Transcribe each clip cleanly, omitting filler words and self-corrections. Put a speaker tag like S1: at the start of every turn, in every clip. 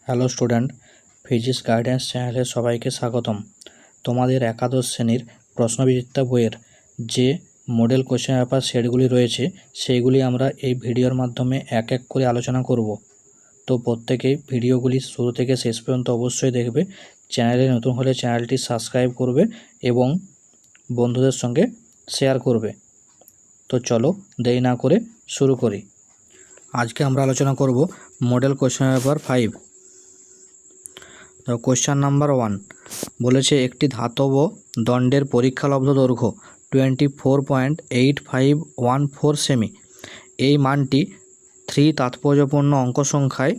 S1: Hello student, physics guidance চ্যানেলে সবাইকে স্বাগতম। তোমাদের একাদশ শ্রেণীর প্রশ্নবিচিত্রা বইয়ের যে মডেল কোশ্চেন পেপার সেটগুলি রয়েছে সেইগুলি আমরা এই ভিডিওর মাধ্যমে এক এক করে আলোচনা করব। তো প্রত্যেকেই ভিডিওগুলি শুরু থেকে শেষ পর্যন্ত অবশ্যই দেখবে। চ্যানেলে নতুন হলে চ্যানেলটি সাবস্ক্রাইব করবে এবং বন্ধুদের সঙ্গে শেয়ার করবে। তো চলো দেরি না করে শুরু করি। আজকে আমরা আলোচনা করব মডেল কোশ্চেন পেপার 5। তো কোশ্চেন নাম্বার 1 বলেছে একটি ধাতব দণ্ডের পরীক্ষালব্ধ দৈর্ঘ্য 24.8514 সেমি। এই মানটি 3 তাৎপর্যপূর্ণ অঙ্ক সংখ্যায়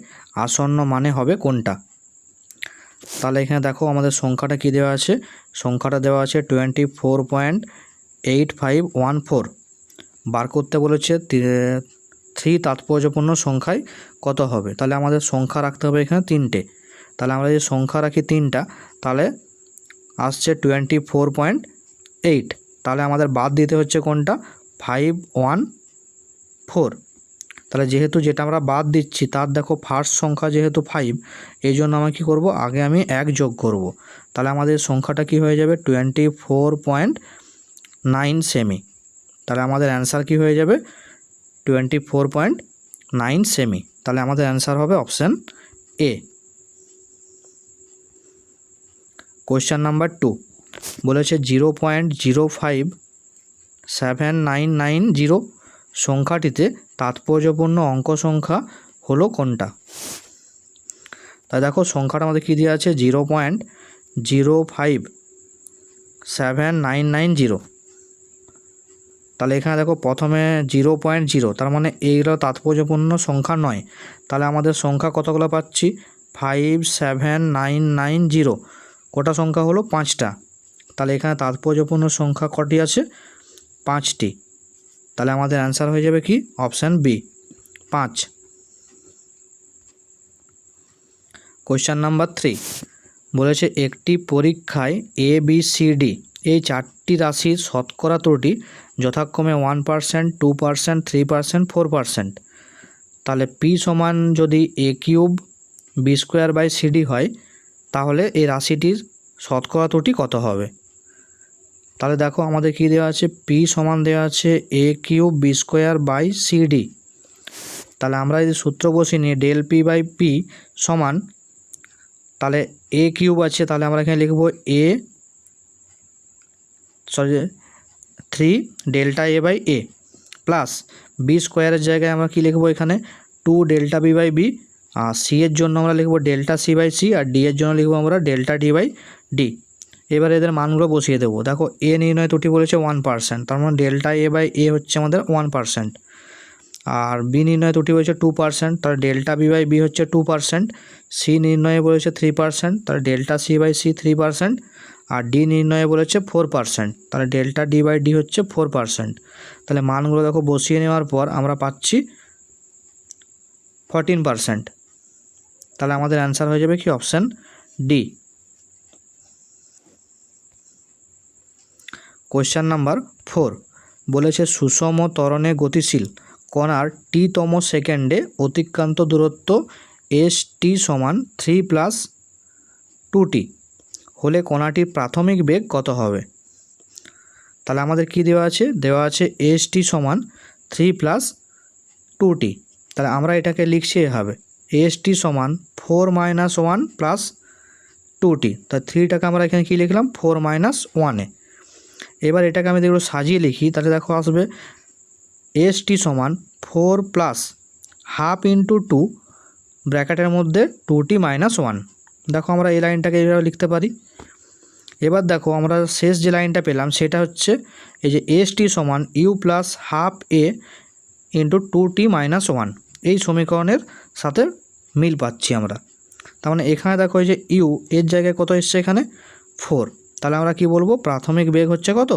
S1: আসন্ন মানে হবে কোনটা? তাহলে এখানে দেখো আমাদের সংখ্যাটা কি দেওয়া আছে, সংখ্যাটা দেওয়া আছে 24.8514। বার করতে বলেছে 3 তাৎপর্যপূর্ণ সংখ্যায় কত হবে। তাহলে আমাদের সংখ্যা রাখতে হবে এখানে 3টে। তাহলে আমরা যদি সংখ্যা রাখি 3টা তাহলে আসছে 24.8। তাহলে আমাদের বাদ দিতে হচ্ছে কোনটা, 514। তাহলে যেহেতু যেটা আমরা বাদ দিচ্ছি তার দেখো ফার্স্ট সংখ্যা যেহেতু 5, এই জন্য আমি কী করবো, আগে আমি 1 যোগ করব। তাহলে আমাদের সংখ্যাটা কি হয়ে যাবে 24.9 সেমি। তাহলে আমাদের অ্যান্সার কি হয়ে যাবে 24.9 সেমি। তাহলে আমাদের অ্যান্সার হবে অপশান এ। কোয়েশ্চেন নাম্বার 2 বলেছে 0.0579990 সংখ্যাটিতে তাৎপর্যপূর্ণ অঙ্ক সংখ্যা হলো কোনটা? তাই দেখো সংখ্যাটা আমাদের কী দেওয়া আছে 0.0579990। তাহলে এখানে দেখো প্রথমে 0.0, তার মানে এইগুলো তাৎপর্যপূর্ণ সংখ্যা নয়। তাহলে আমাদের সংখ্যা কতগুলো পাচ্ছি 57990। কটা সংখ্যা হলো 5টা। তাহলে এখানে তাৎপর্যপূর্ণ সংখ্যা কটি আছে 5টি। তাহলে আমাদের অ্যান্সার হয়ে যাবে কি অপশান বি 5। কোয়েশ্চেন নাম্বার 3 বলেছে একটি পরীক্ষায় এ বি সি ডি এই 4টি রাশির শতকরা ত্রুটি যথাক্রমে 1%, 2%, 3%, 4%। তাহলে পি সমান যদি A cube B square by CD হয় তাহলে এই রাশিটির শতকরা ত্রুটি কত হবে? তাহলে দেখো আমাদের কি দেওয়া আছে, পি সমান দেওয়া আছে A cube B square by CD. তাহলে আমরা যদি সূত্র বসিয়ে নিই ডেল পি বাই পি সমান, তাহলে এ কিউব আছে তাহলে আমরা এখানে লিখব 3 delta A by A plus B স্কোয়ারের জায়গায় আমরা কি লিখব এখানে 2 ডেল্টা বি বাই বি, আর সি এর জন্য আমরা লিখব ডেল্টা সি বাই সি, আর ডি এর জন্য লিখব আমরা ডেল্টা ডি বাই ডি। এবার এদের মানগুলো বসিয়ে দেবো। দেখো এ নির্ণয় ত্রুটি বলেছে 1%, তার মানে ডেল্টা এ বাই এ হচ্ছে আমাদের 1%। আর বি নির্ণয় ত্রুটি বলেছে 2%, তাহলে ডেল্টা বি বাই বি হচ্ছে 2%। সি নির্ণয়ে বলেছে 3%, তাহলে ডেল্টা সি বাই সি 3%। আর ডি নির্ণয়ে বলেছে 4%, তাহলে ডেল্টা ডি বাই ডি হচ্ছে 4%। তাহলে মানগুলো দেখো বসিয়ে নেওয়ার পর আমরা পাচ্ছি 14%। তাহলে আমাদের অ্যান্সার হয়ে যাবে কি অপশান ডি। কোয়েশ্চেন নাম্বার 4 বলেছে সুষম ত্বরণে গতিশীল কণার টি-তম সেকেন্ডে অতিক্রান্ত দূরত্ব এস টি সমান 3 + 2t হলে কণাটির প্রাথমিক বেগ কত হবে? তাহলে আমাদের কি দেওয়া আছে, দেওয়া আছে এস টি সমান 3 + 2t। তাহলে আমরা এটাকে লিখছি এভাবে এস টি সমান 4 - 1 + 2t। তাই 3টাকে আমরা এখানে কী লিখলাম 4 - 1-এ। এবার এটাকে আমি দেখব সাজিয়ে লিখি, তাহলে দেখো আসবে এস টি সমান 4 + হাফ ইন্টু 2 ব্র্যাকেটের মধ্যে 2t - 1। দেখো আমরা এই লাইনটাকে এইভাবে লিখতে পারি। এবার দেখো আমরা শেষ যে লাইনটা পেলাম সেটা হচ্ছে এই যে এস টি সমান U plus half A into 2t - 1। এই সমীকরণের সাথে মিল পাচ্ছি আমরা। তার মানে এখানে দেখো এই যে ইউ এর জায়গায় কত এসছে এখানে 4। তাহলে আমরা কি বলবো প্রাথমিক বেগ হচ্ছে কত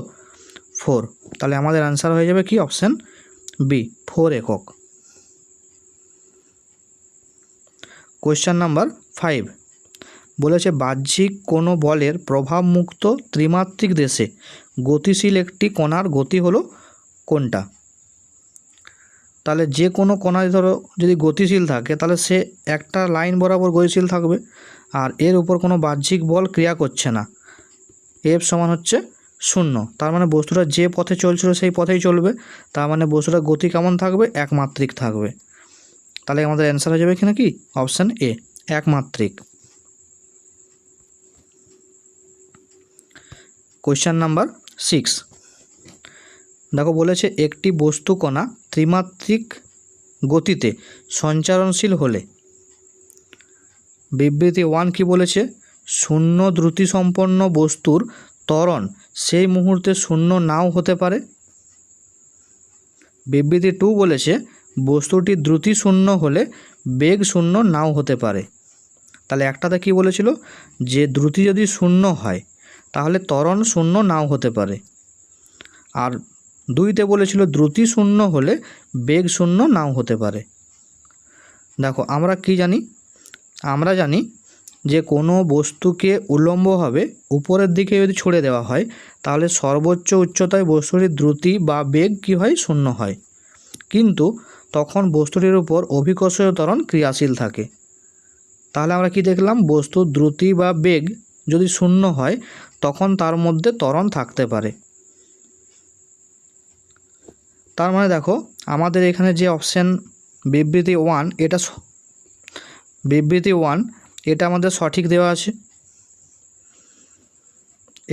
S1: 4। তাহলে আমাদের অ্যান্সার হয়ে যাবে কি অপশান বি 4 একক। কোয়েশ্চেন নাম্বার 5 বলেছে বাহ্যিক কোনো বলের প্রভাবমুক্ত ত্রিমাত্রিক দেশে গতিশীল একটি কণার গতি হলো কোনটা? তাহলে যে কোনো কণা ধরো যদি গতিশীল থাকে তাহলে সে একটা লাইন বরাবর গতিশীল থাকবে, আর এর উপর কোনো বাহ্যিক বল ক্রিয়া করছে না। এফ সমান হচ্ছে 0। তার মানে বস্তুটা যে পথে চলছিল সেই পথেই চলবে, তার মানে বস্তুটার গতি কেমন থাকবে? একমাত্রিক থাকবে। তাহলে আমাদের অ্যান্সার হয়ে যাবে এখানে কি? অপশান এ, একমাত্রিক। কোয়েশ্চেন নাম্বার 6 দেখো বলেছে একটি বস্তু কণা ত্রিমাত্রিক গতিতে সঞ্চারণশীল হলে বিবৃতি 1 কি বলেছে? শূন্য দ্রুতি সম্পন্ন বস্তুর ত্বরণ সেই মুহূর্তে শূন্য নাও হতে পারে। বিবৃতি 2 বলেছে বস্তুটি দ্রুতি শূন্য হলে বেগ শূন্য নাও হতে পারে। তাহলে একটাতে কি বলেছিল? যে দ্রুতি যদি শূন্য হয় তাহলে ত্বরণ শূন্য নাও হতে পারে, আর 2তে বলেছিল দ্রুতি শূন্য হলে বেগ শূন্য নাও হতে পারে। দেখো আমরা কি জানি? আমরা জানি যে কোনো বস্তুকে উল্লম্বভাবে উপরের দিকে যদি ছুড়ে দেওয়া হয় তাহলে সর্বোচ্চ উচ্চতায় বস্তুটির দ্রুতি বা বেগ কি হয়? শূন্য হয়। কিন্তু তখন বস্তুটির উপর অভিকর্ষীয় ত্বরণ ক্রিয়াশীল থাকে। তাহলে আমরা কি দেখলাম? বস্তুর দ্রুতি বা বেগ যদি শূন্য হয় তখন তার মধ্যে ত্বরণ থাকতে পারে। তার মানে দেখো আমাদের এখানে যে অপশান বিবৃতি 1 এটা আমাদের সঠিক দেওয়া আছে।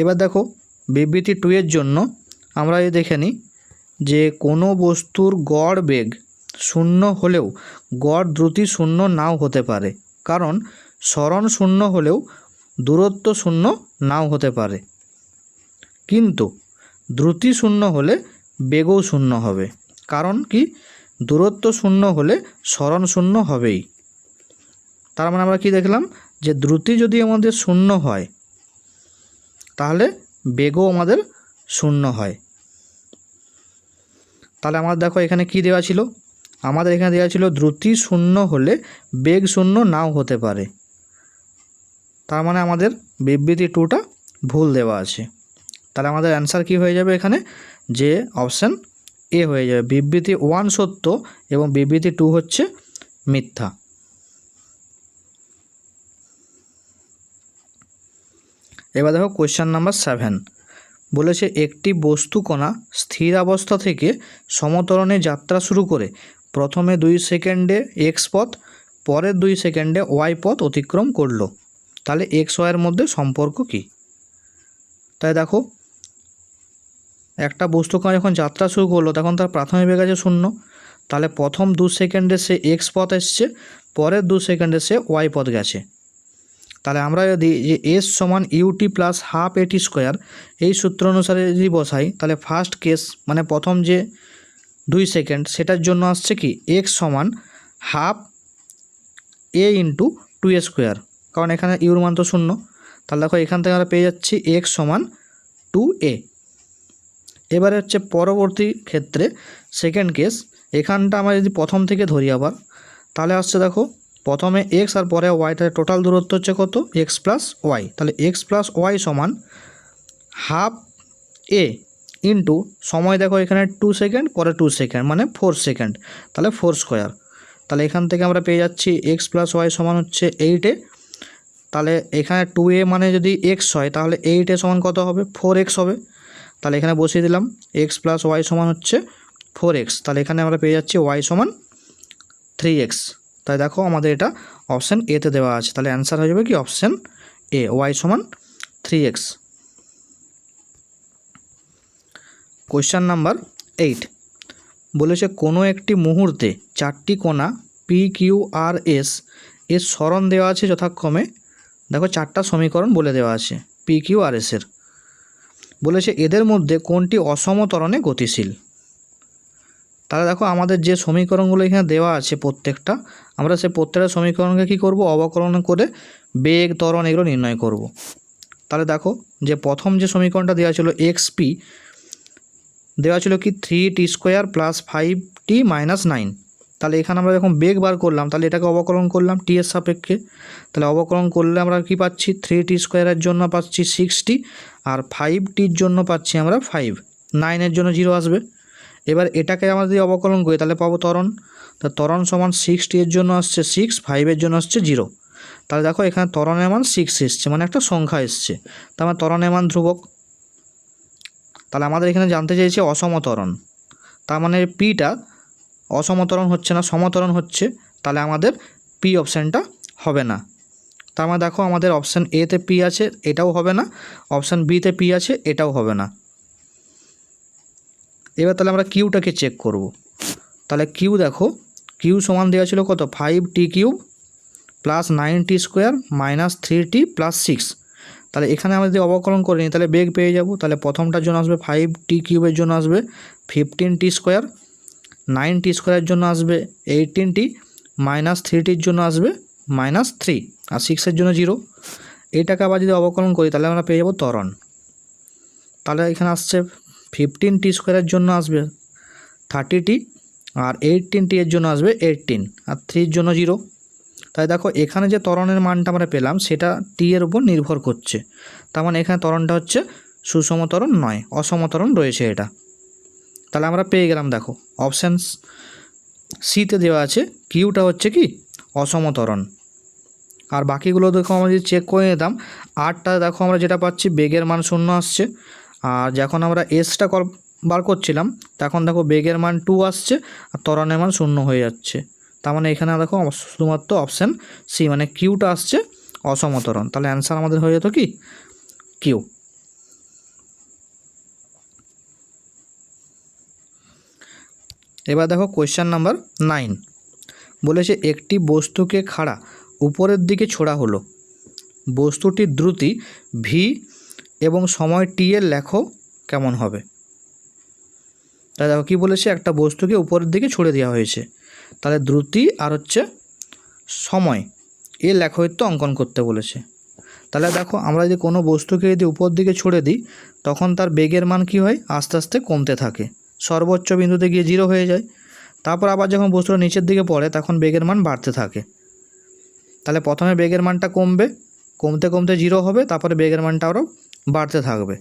S1: এবার দেখো বিবৃতি 2 এর জন্য আমরা দেখে নিই যে কোনো বস্তুর গড় বেগ শূন্য হলেও গড় দ্রুতি শূন্য নাও হতে পারে, কারণ সরণ শূন্য হলেও দূরত্ব শূন্য নাও হতে পারে, কিন্তু দ্রুতি শূন্য হলে বেগও শূন্য হবে। কারণ কি? দূরত্ব শূন্য হলে সরণ শূন্য হবেই। তার মানে আমরা কি দেখলাম? যে দ্রুতি যদি আমাদের শূন্য হয় তাহলে বেগও আমাদের শূন্য হয়। তাহলে আমাদের দেখো এখানে কি দেওয়া ছিল? আমাদের এখানে দেওয়া ছিল দ্রুতি শূন্য হলে বেগ শূন্য নাও হতে পারে। তার মানে আমাদের বিবৃতি 2টা ভুল দেওয়া আছে। তাহলে আমাদের অ্যান্সার কি হয়ে যাবে এখানে? যে অপশান এ হয়ে যাবে। বিবৃতি 1 সত্য এবং বিবৃতি 2 হচ্ছে মিথ্যা। এবার দেখো কোয়েশ্চেন নাম্বার 7 বলেছে একটি বস্তু কণা স্থির অবস্থা থেকে সমত্বরণে যাত্রা শুরু করে প্রথমে 2 সেকেন্ডে এক্স পথ, পরের 2 সেকেন্ডে ওয়াই পথ অতিক্রম করলো। তাহলে এক্স ওয়াইয়ের মধ্যে সম্পর্ক কি? তাই দেখো একটা বস্তু কণা যখন যাত্রা শুরু করলো তখন তার প্রাথমিক বেগ আছে 0। তাহলে প্রথম 2 সেকেন্ডে সে এক্স পথ এসছে, পরের 2 সেকেন্ডে সে ওয়াই পথ গেছে। তাহলে আমরা যদি যে এস সমান ইউটি প্লাস হাফ এটি স্কোয়ার এই সূত্র অনুসারে যদি বসাই তাহলে ফার্স্ট কেস মানে প্রথম যে 2 সেকেন্ড সেটার জন্য আসছে কি? এক্স সমান half A into 2a square, কারণ এখানে ইউর মান তো 0। তাহলে দেখো এখান থেকে আমরা পেয়ে যাচ্ছি এক্স সমান 2a। এবারে হচ্ছে পরবর্তী ক্ষেত্রে সেকেন্ড কেস, এখানটা আমরা যদি প্রথম থেকে ধরি আবার তাহলে আসছে দেখো প্রথমে এক্স আর পরে ওয়াই, তাহলে টোটাল দূরত্ব হচ্ছে কত? X plus Y. তাহলে এক্স প্লাস ওয়াই সমান হাফ এ ইন্টু সময় দেখো এখানে 2 সেকেন্ড, পরে 2 সেকেন্ড মানে 4 সেকেন্ড, তাহলে 4 স্কোয়ার। তাহলে এখান থেকে আমরা পেয়ে যাচ্ছি এক্স প্লাস ওয়াই সমান হচ্ছে 8a। তাহলে এখানে 2a মানে যদি এক্স হয় তাহলে 8a সমান কত হবে? 4x হবে। তাহলে এখানে বসিয়ে দিলাম এক্স প্লাস ওয়াই সমান হচ্ছে 4x। তাহলে এখানে আমরা পেয়ে যাচ্ছি ওয়াই সমান 3x। তাই দেখো আমাদের এটা অপশান এতে দেওয়া আছে। তাহলে অ্যান্সার হয়ে যাবে কি? অপশান এ, ওয়াই সমান 3x। কোয়েশ্চেন নাম্বার 8 বলেছে কোনো একটি মুহূর্তে 4টি কণা পি কিউ আর এস এর সরণ দেওয়া আছে যথাক্রমে, দেখো 4টা সমীকরণ বলে দেওয়া আছে পি কিউ আর এসের। বলেছে এদের মধ্যে কোনটি অসম ত্বরণে গতিশীল। তাহলে দেখো আমাদের যে সমীকরণগুলো এখানে দেওয়া আছে প্রত্যেকটা, আমরা সেই প্রত্যেকটা সমীকরণকে কী করব? অবকলন করে বেগ ত্বরণ এগুলো নির্ণয় করব। তাহলে দেখো যে প্রথম যে সমীকরণটা দেওয়া ছিল এক্স পি দেওয়া ছিল কি 3t square plus 5t minus 9। তাহলে এখানে আমরা যখন বেগ বার করলাম তাহলে এটাকে অবকলন করলাম টি এর সাপেক্ষে। তাহলে অবকলন করলে আমরা কি পাচ্ছি? 3t স্কোয়ারের জন্য পাচ্ছি 6t, আর 5tর জন্য পাচ্ছি আমরা 5, 9-এর জন্য 0 আসবে। এবার এটাকে আমরা যদি অবকলন করি তাহলে পাবো ত্বরণ। তা ত্বরণ সমান 6t এর জন্য আসছে 6, 5 জন্য আসছে 0। তাহলে দেখো এখানে ত্বরণের মান 6 এসছে, মানে একটা সংখ্যা এসছে, তার মানে ত্বরণের মান ধ্রুবক। তাহলে আমাদের এখানে জানতে চাইছে অসমত্বরণ, তার মানে পিটা অসমত্বরণ হচ্ছে না, সমত্বরণ হচ্ছে, তাহলে আমাদের পি অপশানটা হবে না। তার মানে দেখো আমাদের অপশান এতে পি আছে, এটাও হবে না, অপশান বিতে পি আছে, এটাও হবে না। এবার তাহলে আমরা কিউটাকে চেক করব। তাহলে কিউ দেখো, কিউ সমান দেওয়া ছিল কত, 5t³ plus 9t² minus 3t plus 6। তাহলে এখানে আমরা যদি অবকলন করে নিই তাহলে বেগ পেয়ে যাব। তাহলে প্রথমটার জন্য আসবে 5t³ এর জন্য আসবে 15t², 9t² এর জন্য আসবে 18t, মাইনাস 3tর জন্য আসবে -3, আর 6-এর জন্য 0। এটাকে আবার যদি অবকলন করি তাহলে আমরা পেয়ে যাব ত্বরণ। তাহলে এখানে আসছে 15t² এর জন্য আসবে 30t, আর 18t এর জন্য আসবে 18, আর 3-এর জন্য 0। তাই দেখো এখানে যে ত্বরণের মানটা আমরা পেলাম সেটা টি এর উপর নির্ভর করছে, তার মানে এখানে ত্বরণটা হচ্ছে সুষম ত্বরণ নয়, অসম ত্বরণ রয়েছে এটা। তাহলে আমরা পেয়ে গেলাম, দেখো অপশান সিতে দেওয়া আছে কিউটা হচ্ছে কি অসম ত্বরণ। আর বাকিগুলো দেখো আমরা যদি চেক করে নিতাম, 8টা দেখো আমরা যেটা পাচ্ছি বেগের মান 0 আসছে, আর যখন আমরা এসটা বার করছিলাম তখন দেখো বেগের মান 2 আসছে আর ত্বরণের মান 0 হয়ে যাচ্ছে। তার মানে এখানে দেখো শুধুমাত্র অপশান সি মানে কিউটা আসছে অসম ত্বরণ। তাহলে অ্যান্সার আমাদের হয়ে যেত কি কিউ। এবার দেখো কোয়েশ্চেন নাম্বার 9 বলেছে একটি বস্তুকে খাড়া উপরের দিকে ছোড়া হলো, বস্তুটির দ্রুতি ভি এবং সময় টি এর লেখো কেমন হবে। তাই দেখো কী বলেছে, একটা বস্তুকে উপরের দিকে ছুড়ে দেওয়া হয়েছে, তাহলে দ্রুতি আর হচ্ছে সময় এর লেখচিত্র অঙ্কন করতে বলেছে। তাহলে দেখো আমরা যদি কোনো বস্তুকে যদি উপর দিকে ছুড়ে দিই তখন তার বেগের মান কী হয়, আস্তে আস্তে কমতে থাকে, সর্বোচ্চ বিন্দুতে গিয়ে 0 হয়ে যায়। তারপর আবার যখন বস্তুটা নিচের দিকে পড়ে তখন বেগের মান বাড়তে থাকে। তাহলে প্রথমে বেগের মানটা কমবে, কমতে কমতে 0 হবে, তারপরে বেগের মানটা আরও বাড়তে থাকবে।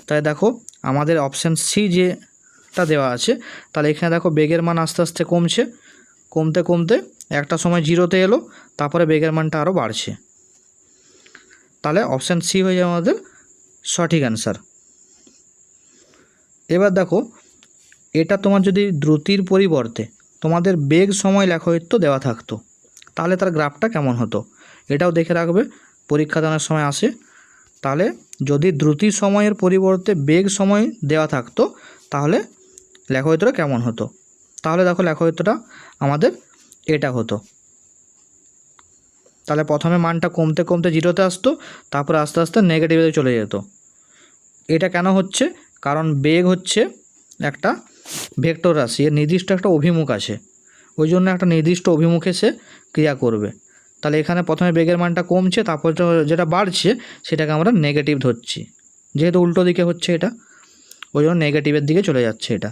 S1: তাই দেখো আমাদের অপশান সি যেটা দেওয়া আছে, তাহলে এখানে দেখো বেগের মান আস্তে আস্তে কমছে, কমতে কমতে একটা সময় 0-তে এলো, তারপরে বেগের মানটা আরও বাড়ছে। তাহলে অপশান সি হয়ে যাবে আমাদের সঠিক অ্যান্সার। এবার দেখো এটা তোমার যদি দ্রুতির পরিবর্তে তোমাদের বেগ সময় লেখচিত্র দেওয়া থাকতো তাহলে তার গ্রাফটা কেমন হতো, এটাও দেখে রাখবে, পরীক্ষা দেওয়ার সময় আসে। তাহলে যদি দ্রুতি সময়ের পরিবর্তে বেগ সময় দেওয়া থাকতো তাহলে লেখচিত্রটা কেমন হতো। তাহলে দেখো লেখচিত্রটা আমাদের এটা হতো। তাহলে প্রথমে মানটা কমতে কমতে 0-তে আসতো, তারপরে আস্তে আস্তে নেগেটিভে চলে যেত। এটা কেন হচ্ছে, কারণ বেগ হচ্ছে একটা ভেক্টর রাশি, এর নির্দিষ্ট একটা অভিমুখ আছে, ওই জন্য একটা নির্দিষ্ট অভিমুখে সে ক্রিয়া করবে। তাহলে এখানে প্রথমে বেগের মানটা কমছে, তারপর যেটা বাড়ছে সেটাকে আমরা নেগেটিভ ধরছি, যেহেতু উল্টো দিকে হচ্ছে এটা, ওই জন্য নেগেটিভের দিকে চলে যাচ্ছে এটা।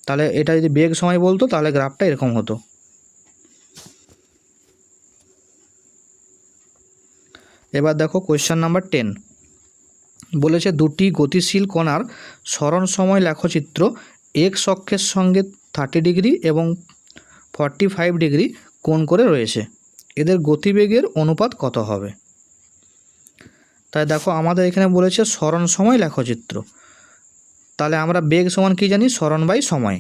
S1: তাহলে এটা যদি বেগ সময় বলতো তাহলে গ্রাফটা এরকম হতো। এবার দেখো কোয়েশ্চেন নাম্বার 10 বলেছে দুটি গতিশীল কণার সরণ সময় লেখচিত্র এক্স অক্ষের সঙ্গে 30 ডিগ্রি এবং 45 ডিগ্রি কোণ করে রয়েছে, এদের গতিবেগের অনুপাত কত হবে। তাই দেখো আমাদের এখানে বলেছে সরণ সময় লেখচিত্র, তাহলে আমরা বেগ সমান কী জানি, সরণ বাই সময়।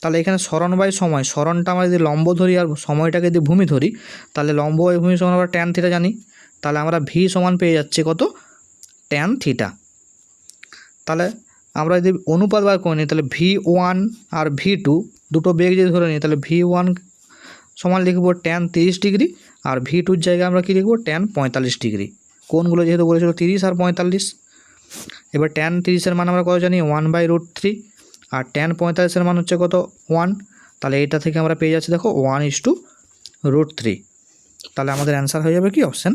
S1: তাহলে এখানে সরণ বাই সময়, সরণটা আমরা যদি লম্ব ধরি আর সময়টাকে যদি ভূমি ধরি তাহলে লম্ব বাই ভূমি সমান আমরা ট্যান থিটা জানি, তাহলে আমরা ভি সমান পেয়ে যাচ্ছি কত, ট্যান থিটা। তাহলে আমরা যদি অনুপাত বার করে নিই তাহলে V1 আর V2 দুটো বেগ যদি ধরে নিই তাহলে V1 সমান লিখব ট্যান 30 ডিগ্রি, আর V2-র জায়গায় আমরা কী লিখব, ট্যান 45 ডিগ্রি। কোণগুলো যেহেতু বলেছিল 30 আর 45, এবার ট্যান 30-এর মান আমরা কত জানি, 1/√3, আর ট্যান 45-এর মান হচ্ছে কত, 1। তাহলে এটা থেকে আমরা পেয়ে যাচ্ছি দেখো 1/√3। তাহলে আমাদের অ্যান্সার হয়ে যাবে কি অপশান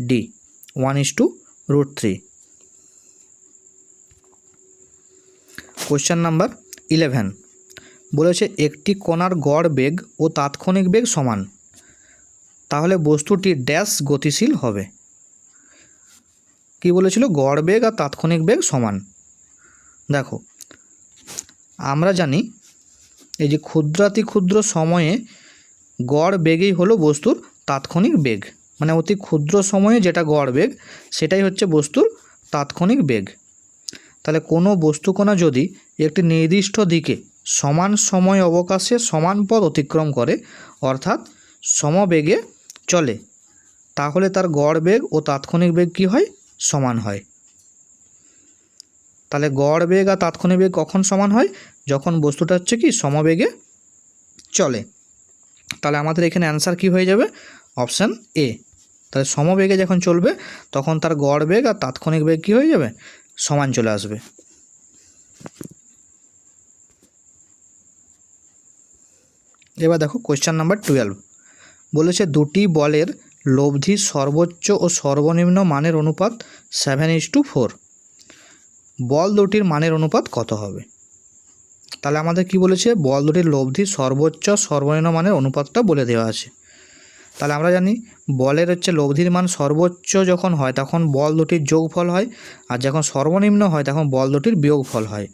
S1: ডি, 1/√3। কোয়েশ্চেন নাম্বার 11 বলেছে একটি কণার গড় বেগ ও তাৎক্ষণিক বেগ সমান, তাহলে বস্তুটি ড্যাশ গতিশীল হবে। কি বলেছিল, গড় বেগ আর তাৎক্ষণিক বেগ সমান। দেখো আমরা জানি এই যে ক্ষুদ্রাতি ক্ষুদ্র সময়ে গড় বেগই হলো বস্তুর তাৎক্ষণিক বেগ, মানে অতি ক্ষুদ্র সময়ে যেটা গড় বেগ সেটাই হচ্ছে বস্তুর তাৎক্ষণিক বেগ। তাহলে কোনো বস্তুকণা যদি একটি নির্দিষ্ট দিকে সমান সময় অবকাশে সমান পথ অতিক্রম করে অর্থাৎ সমবেগে চলে, তাহলে তার গড় বেগ ও তাৎক্ষণিক বেগ কী হয়? সমান হয়। তাহলে গড় বেগ আর তাৎক্ষণিক বেগ কখন সমান হয়? যখন বস্তুটা হচ্ছে কি সমবেগে চলে। তাহলে আমাদের এখানে অ্যান্সার কি হয়ে যাবে? অপশান এ। তাহলে সমবেগে যখন চলবে তখন তার গড় বেগ আর তাৎক্ষণিক বেগ কী হয়ে যাবে? সমান চলে আসবে। এবার দেখো কোয়েশ্চেন নাম্বার 12 বলেছে দুটি বলের লব্ধি সর্বোচ্চ ও সর্বনিম্ন মানের অনুপাত 7:4। বল দুটির মানের অনুপাত কত হবে? তাহলে আমাদের কি বলেছে? বল দুটির লব্ধি সর্বোচ্চ সর্বনিম্ন মানের অনুপাতটা বলে দেওয়া আছে। তাহলে আমরা জানি বলের হচ্ছে লব্ধির মান সর্বোচ্চ যখন হয় তখন বল দুটির যোগফল হয়, আর যখন সর্বনিম্ন হয় তখন বল দুটির বিয়োগফল হয়।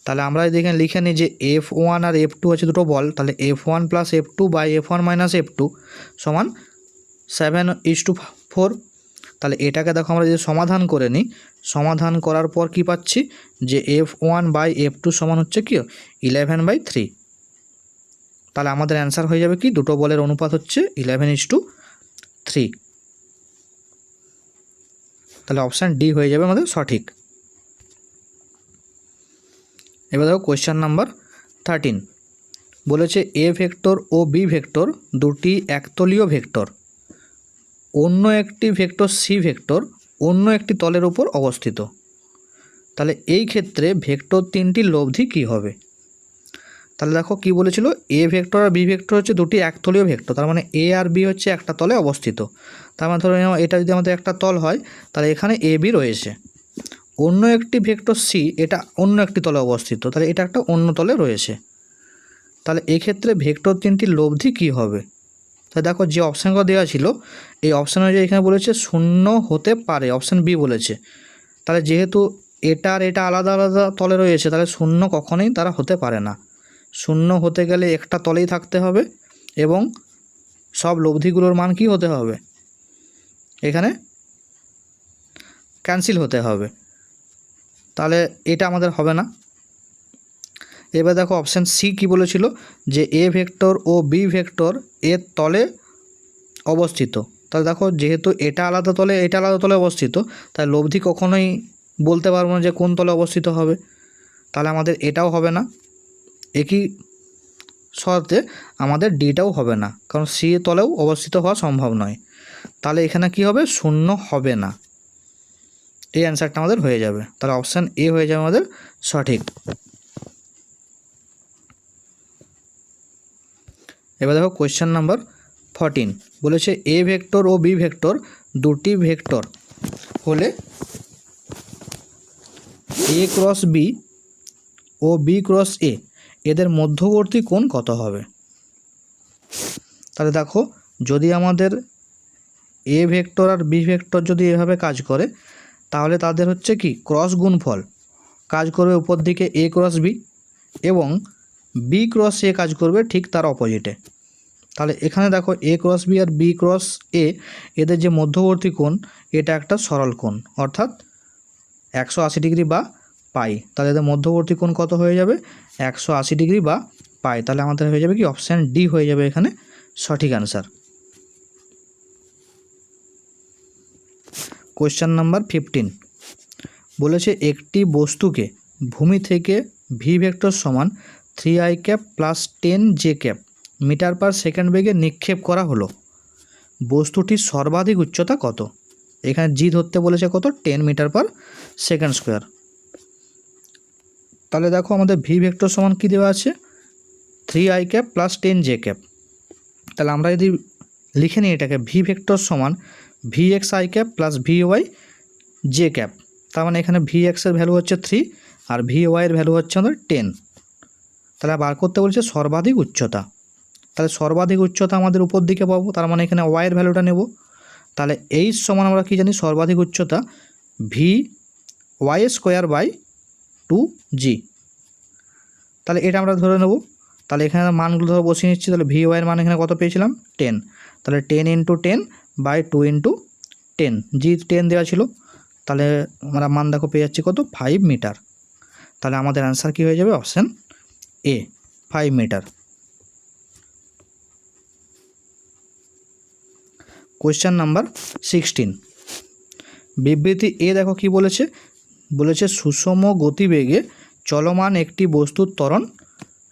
S1: তাহলে আমরা যদি এখানে লিখে নিই যে F1 আর F2 আছে দুটো বল, তাহলে F1 + F2 / F1 - F2 সমান 7:4। তাহলে এটাকে দেখো আমরা যদি সমাধান করে নিই, সমাধান করার পর কি পাচ্ছি যে F1 / F2 সমান হচ্ছে কি 11/3। তাহলে আমাদের অ্যান্সার হয়ে যাবে কি দুটো বলের অনুপাত হচ্ছে 11:3। তাহলে অপশান ডি হয়ে যাবে আমাদের সঠিক। এবার দেখো কোয়েশ্চেন নাম্বার 13 বলেছে এ ভেক্টর ও বি ভেক্টর দুটি একতলীয় ভেক্টর, অন্য একটি ভেক্টর সি ভেক্টর অন্য একটি তলের উপর অবস্থিত। তাহলে এই ক্ষেত্রে ভেক্টর তিনটির লব্ধি কী হবে? তাহলে দেখো কি বলেছিল, এ ভেক্টর আর বি ভেক্টর হচ্ছে দুটি একতলীয় ভেক্টর, তার মানে এ আর বি হচ্ছে একটা তলে অবস্থিত। তার মানে ধরো এটা যদি আমাদের একটা তল হয় তাহলে এখানে এ বি রয়েছে। অন্য একটি ভেক্টর সি এটা অন্য একটি তলে অবস্থিত, তাহলে এটা একটা অন্য তলে রয়েছে। তাহলে এক্ষেত্রে ভেক্টর তিনটির লব্ধি কী হবে? তাহলে দেখো যে অপশানগুলো দেওয়া ছিল এই অপশান অনুযায়ী এখানে বলেছে 0 হতে পারে, অপশান বি বলেছে। তাহলে যেহেতু এটা আর এটা আলাদা আলাদা তলে রয়েছে তাহলে 0 কখনোই তারা হতে পারে না। 0 হতে গেলে একটা তলেই থাকতে হবে এবং সব লব্ধিগুলোর মান কি হতে হবে? এখানে ক্যান্সেল হতে হবে, তাহলে এটা আমাদের হবে না। এবার দেখো অপশান সি কি বলেছিল যে এ ভেক্টর ও বি ভেক্টর এর তলে অবস্থিত। তাহলে দেখো যেহেতু এটা আলাদা তলে এটা আলাদা তলে অবস্থিত তাই লব্ধি কখনোই বলতে পারবো না যে কোন তলে অবস্থিত হবে, তাহলে আমাদের এটাও হবে না। একই শর্তে আমাদের ডিটাও হবে না, কারণ সি তলেও অবস্থিত হওয়া সম্ভব নয়। তাহলে এখানে কি হবে? 0 হবে না। এই অ্যান্সারটা আমাদের হয়ে যাবে। তাহলে অপশান এ হয়ে যাবে আমাদের সঠিক। এবার দেখো কোয়েশ্চেন নাম্বার 14 বলেছে এ ভেক্টর ও বি ভেক্টর দুটি ভেক্টর হলে এ ক্রস বি ও বি ক্রস এ এদের মধ্যবর্তী কোণ কত হবে? তাহলে দেখো যদি আমাদের এ ভেক্টর আর বি ভেক্টর যদি এভাবে কাজ করে তাহলে তাদের হচ্ছে কি ক্রস গুণফল কাজ করবে উপর দিকে এ ক্রস বি, এবং বি ক্রস এ কাজ করবে ঠিক তার অপোজিটে। তাহলে এখানে দেখো এ cross B R B cross A এদের যে মধ্যবর্তী কোণ এটা একটা সরল কোণ অর্থাৎ 180 ডিগ্রি বা পাই। তাহলে এদের মধ্যবর্তী কোণ কত হয়ে যাবে? 180 ডিগ্রি বা পাই। তাহলে আমাদের হয়ে যাবে কি অপশান ডি হয়ে যাবে এখানে সঠিক অ্যান্সার। কোয়েশ্চেন নাম্বার 15 বলেছে একটি বস্তুকে ভূমি থেকে ভি ভেক্টর সমান 3i cap plus 10j cap metre per second বেগে নিক্ষেপ করা হলো, বস্তুটির সর্বাধিক উচ্চতা কত? এখানে জি ধরতে বলেছে কত? 10 মিটার পার সেকেন্ড স্কোয়ার। তাহলে দেখো আমাদের ভি ভেক্টর সমান কী দেওয়া আছে? 3i cap plus 10j cap. তাহলে আমরা যদি লিখে নিই এটাকে ভি ভেক্টর সমান vxi cap plus vy j cap, তার মানে এখানে vx এর ভ্যালু হচ্ছে 3 আর vy এর ভ্যালু হচ্ছে আমাদের 10। তাহলে বার করতে বলছে সর্বাধিক উচ্চতা। তাহলে সর্বাধিক উচ্চতা আমাদের উপর দিকে পাবো, তার মানে এখানে y এর ভ্যালুটা নেব। তাহলে এইচ সমান আমরা কি জানি? সর্বাধিক উচ্চতা vy² বাই 2g। তাহলে এটা আমরা ধরে নেব। তাহলে এখানে মানগুলো ধরে বসিয়ে নিচ্ছি। তাহলে ভি ওয়াইয়ের মান এখানে কত পেয়েছিলাম 10, তাহলে 10 × 10/2 × 10, জি 10 দেওয়া ছিল, তাহলে আমরা মান দেখো পেয়ে যাচ্ছি কত 5 মিটার। তাহলে আমাদের অ্যান্সার কী হয়ে যাবে option A 5 metre. Question number 16, বিবৃতি এ দেখো কি বলেছে, বলেছে সুষম গতিবেগে চলমান একটি বস্তুর ত্বরণ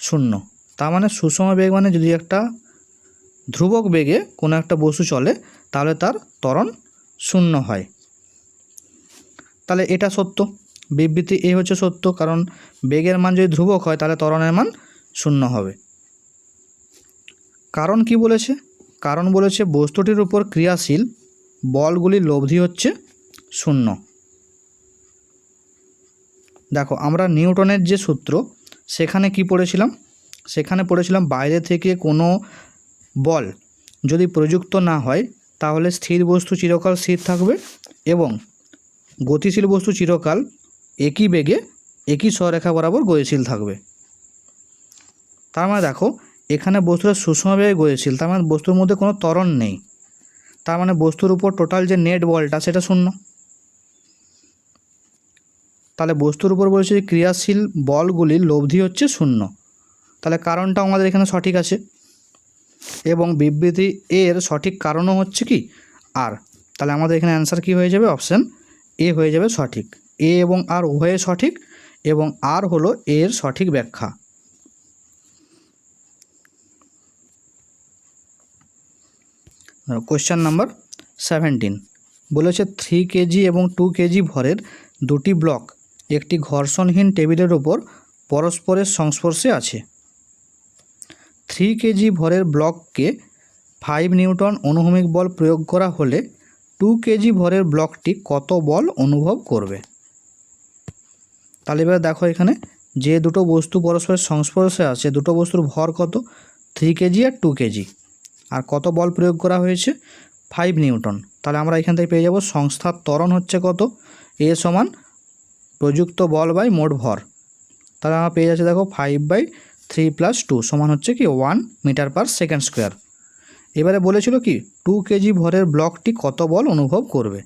S1: 0। তার মানে সুষম বেগ মানে যদি একটা ধ্রুবক বেগে কোনো একটা বস্তু চলে তাহলে তার ত্বরণ 0 হয়। তাহলে এটা সত্য, বিবৃতি এ হচ্ছে সত্য, কারণ বেগের মান যদি ধ্রুবক হয় তাহলে ত্বরণের মান 0 হবে। কারণ কি বলেছে, কারণ বলেছে বস্তুটির উপর ক্রিয়াশীল বলগুলির লব্ধি হচ্ছে 0। দেখো আমরা নিউটনের যে সূত্র সেখানে কি পড়েছিলাম, সেখানে পড়েছিলাম বাইরে থেকে কোনো বল যদি প্রযুক্ত না হয় তাহলে স্থির বস্তু চিরকাল স্থির থাকবে এবং গতিশীল বস্তু চিরকাল একই বেগে একই সরেখা বরাবর গতিশীল থাকবে। তার মানে দেখো এখানে বস্তুটা সুষম বেগে গতিশীল, তার মানে বস্তুর মধ্যে কোনো ত্বরণ নেই, তার মানে বস্তুর উপর টোটাল যে নেট বলটা সেটা 0। তাহলে বস্তুর উপর বলেছে যে ক্রিয়াশীল বলগুলির লব্ধি হচ্ছে 0, তাহলে কারণটাও আমাদের এখানে সঠিক আছে এবং বিবৃতি এর সঠিক কারণও হচ্ছে কি আর। তাহলে আমাদের এখানে অ্যান্সার কি হয়ে যাবে অপশান এ হয়ে যাবে সঠিক। এ এবং আর উভয়ে সঠিক এবং আর হলো এর সঠিক ব্যাখ্যা। কোয়েশ্চেন নাম্বার 17, বলেছে 3 কেজি এবং 2 কেজি ভরের দুটি ব্লক একটি ঘর্ষণহীন টেবিলের ওপর পরস্পরের সংস্পর্শে আছে। 3 কেজি ভরের ব্লককে 5 নিউটন অনুভূমিক বল প্রয়োগ করা হলে 2 কেজি ভরের ব্লকটি কত বল অনুভব করবে। তাহলে এবার দেখো এখানে যে দুটো বস্তু পরস্পরের সংস্পর্শে আছে দুটো বস্তুর ভর কত 3 কেজি আর 2 কেজি, আর কত বল প্রয়োগ করা হয়েছে 5 নিউটন। তাহলে আমরা এখান থেকে পেয়ে যাব সংস্থার ত্বরণ হচ্ছে কত, এ সমান প্রযুক্ত বল বাই মোট ভর। তাহলে আমরা পেয়ে যাচ্ছে দেখো 5/3 + 2 সমান হচ্ছে কি 1 মিটার/সেকেন্ড স্কোয়ার। এবারে বলেছিল কি 2 কেজি ভরের ব্লকটি কত বল অনুভব করবে।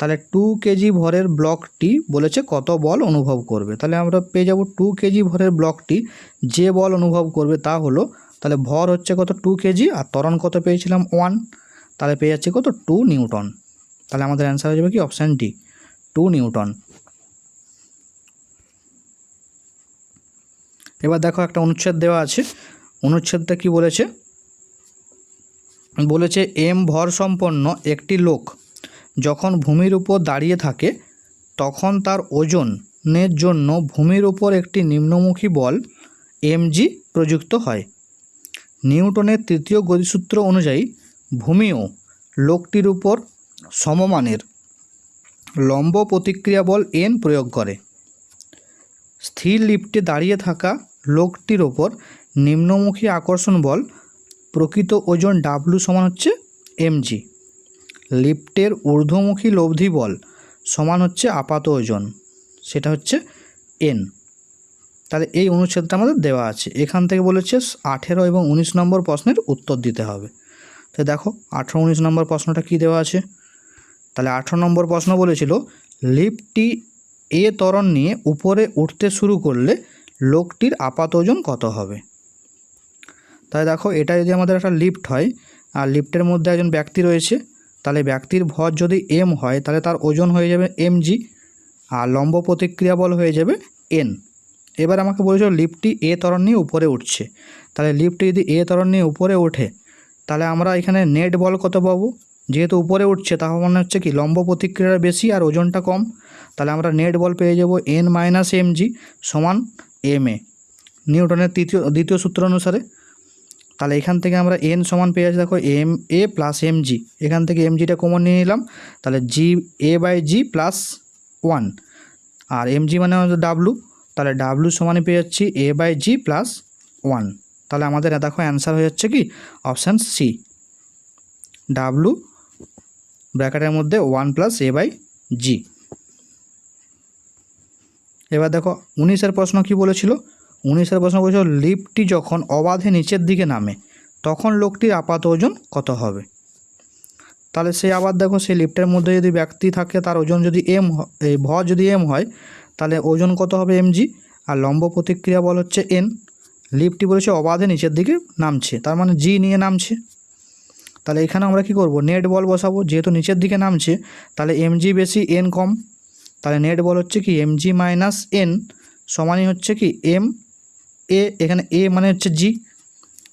S1: তাহলে 2 কেজি ভরের ব্লকটি বলেছে কত বল অনুভব করবে, তাহলে আমরা পেয়ে যাব 2 কেজি ভরের ব্লকটি যে বল অনুভব করবে তা হলো, তাহলে ভর হচ্ছে কত 2 কেজি আর ত্বরণ কত পেয়েছিলাম 1, তাহলে পেয়ে যাচ্ছে কত 2 নিউটন। তাহলে আমাদের অ্যান্সার হয়ে যাবে কি অপশান ডি 2 নিউটন। এবার দেখো একটা অনুচ্ছেদ দেওয়া আছে, অনুচ্ছেদটা কি বলেছে, বলেছে এম ভর সম্পন্ন একটি লোক যখন ভূমির উপর দাঁড়িয়ে থাকে তখন তার ওজনের জন্য ভূমির উপর একটি নিম্নমুখী বল mg প্রযুক্ত হয়। নিউটনের তৃতীয় গতিসূত্র অনুযায়ী ভূমিও লোকটির উপর সমমানের লম্ব প্রতিক্রিয়া বল n প্রয়োগ করে। স্থির লিফটে দাঁড়িয়ে থাকা লোকটির ওপর নিম্নমুখী আকর্ষণ বল প্রকৃত ওজন w সমান হচ্ছে mg। লিফটের ঊর্ধ্বমুখী লব্ধি বল সমান হচ্ছে আপাত ওজন, সেটা হচ্ছে n। তাহলে এই অনুচ্ছেদটা আমাদের দেওয়া আছে। এখান থেকে বলেছে 18 এবং 19 নম্বর প্রশ্নের উত্তর দিতে হবে। তো দেখো 18-19 নম্বর প্রশ্নটা কি দেওয়া আছে। তাহলে 18 নম্বর প্রশ্ন বলেছিল লিফটটি এ ত্বরণ নিয়ে উপরে উঠতে শুরু করলে লোকটির আপাত ওজন কত হবে। তাই দেখো এটা যদি আমাদের একটা লিফট হয় আর লিফটের মধ্যে একজন ব্যক্তি রয়েছে, তাহলে ব্যক্তির ভর যদি m হয় তাহলে তার ওজন হয়ে যাবে mg আর লম্ব প্রতিক্রিয়া বল হয়ে যাবে n। এবার আমাকে বলেছিল লিফটটি এ ত্বরণ নিয়ে উপরে উঠছে, তাহলে লিফটটি যদি এ ত্বরণ নিয়ে উপরে ওঠে তাহলে আমরা এখানে নেট বল কত পাবো, যেহেতু উপরে উঠছে তাহলে মানে হচ্ছে কি লম্ব প্রতিক্রিয়াটা বেশি আর ওজনটা কম, তাহলে আমরা নেট বল পেয়ে যাব n - mg সমান ma নিউটনের দ্বিতীয় সূত্র অনুসারে। তাহলে এখান থেকে আমরা n সমান পেয়ে যাচ্ছি দেখো ma + mg, এখান থেকে mgটা কমন নিয়ে নিলাম, তাহলে a/g + 1 আর mg মানে হচ্ছে w, তাহলে w সমানে পেয়ে যাচ্ছি a/g + 1। তাহলে আমাদের দেখো অ্যান্সার হয়ে যাচ্ছে কি অপশান সি w ব্র্যাকেটের মধ্যে 1 + a/g। এবার দেখো 19-এর প্রশ্ন কি বলেছিল, 19-এর প্রশ্ন বলছে লিফটটি যখন অবাধে নিচের দিকে নামে তখন লোকটির আপাত ওজন কত হবে। তাহলে সে আবার দেখো সেই লিফটের মধ্যে যদি ব্যক্তি থাকে তার ওজন যদি ভর যদি এম হয় তাহলে ওজন কত হবে mg, আর লম্ব প্রতিক্রিয়া বল হচ্ছে n। লিফটটি বলেছে অবাধে নিচের দিকে নামছে, তার মানে জি নিয়ে নামছে। তাহলে এখানে আমরা কি করব, নেট বল বসাবো, যেহেতু নিচের দিকে নামছে তাহলে mg বেশি n কম, তাহলে নেট বল হচ্ছে কি mg মাইনাস n সমানই হচ্ছে কি m a, এখানে a মানে হচ্ছে g।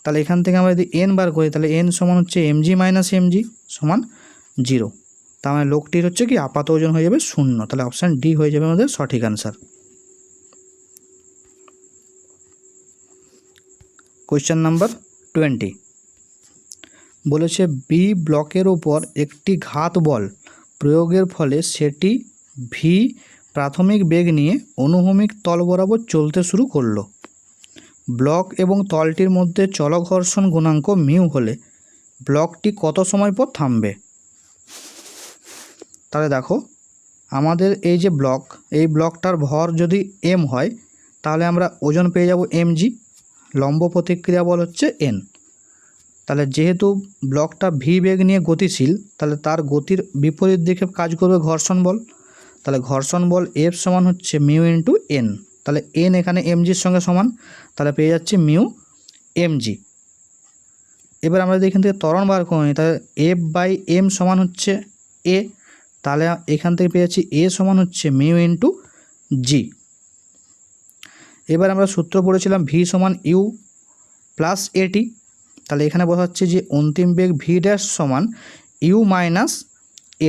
S1: তাহলে এখান থেকে আমরা যদি n বার করি তাহলে n সমান হচ্ছে mg মাইনাস mg সমান 0। তার মানে লোকটির হচ্ছে কি আপাত ওজন হয়ে যাবে 0। তাহলে অপশান ডি হয়ে যাবে আমাদের সঠিক অ্যান্সার। কোয়েশ্চেন নাম্বার 20 বলেছে বি ব্লকের উপর একটি ঘাত বল প্রয়োগের ফলে সেটি ভি প্রাথমিক বেগ নিয়ে অনুভূমিক তল বরাবর চলতে শুরু করলো। ব্লক এবং তলটির মধ্যে চলঘর্ষণ গুণাঙ্ক মিউ হলে ব্লকটি কত সময় পর থামবে। তাহলে দেখো আমাদের এই যে ব্লক, এই ব্লকটার ভর যদি এম হয় তাহলে আমরা ওজন পেয়ে যাব mg, লম্ব প্রতিক্রিয়া বল হচ্ছে n। তাহলে যেহেতু ব্লকটা ভি বেগ নিয়ে গতিশীল তাহলে তার গতির বিপরীত দিকে কাজ করবে ঘর্ষণ বল, তাহলে ঘর্ষণ বল F সমান হচ্ছে মিউ ইন্টু n। তাহলে n এখানে mgর সঙ্গে সমান, তাহলে পেয়ে যাচ্ছি মিউ mg। এবার আমরা যদি এখান থেকে ত্বরণ বার করে নিই তাহলে F/m সমান হচ্ছে a, তাহলে এখান থেকে পেয়ে যাচ্ছি a সমান হচ্ছে মিউ ইন্টু g। এবার আমরা সূত্র পড়েছিলাম v সমান u প্লাস at, তাহলে এখানে বসাচ্ছি যে অন্তিম বেগ ভি ড্যাশ সমান ইউ মাইনাস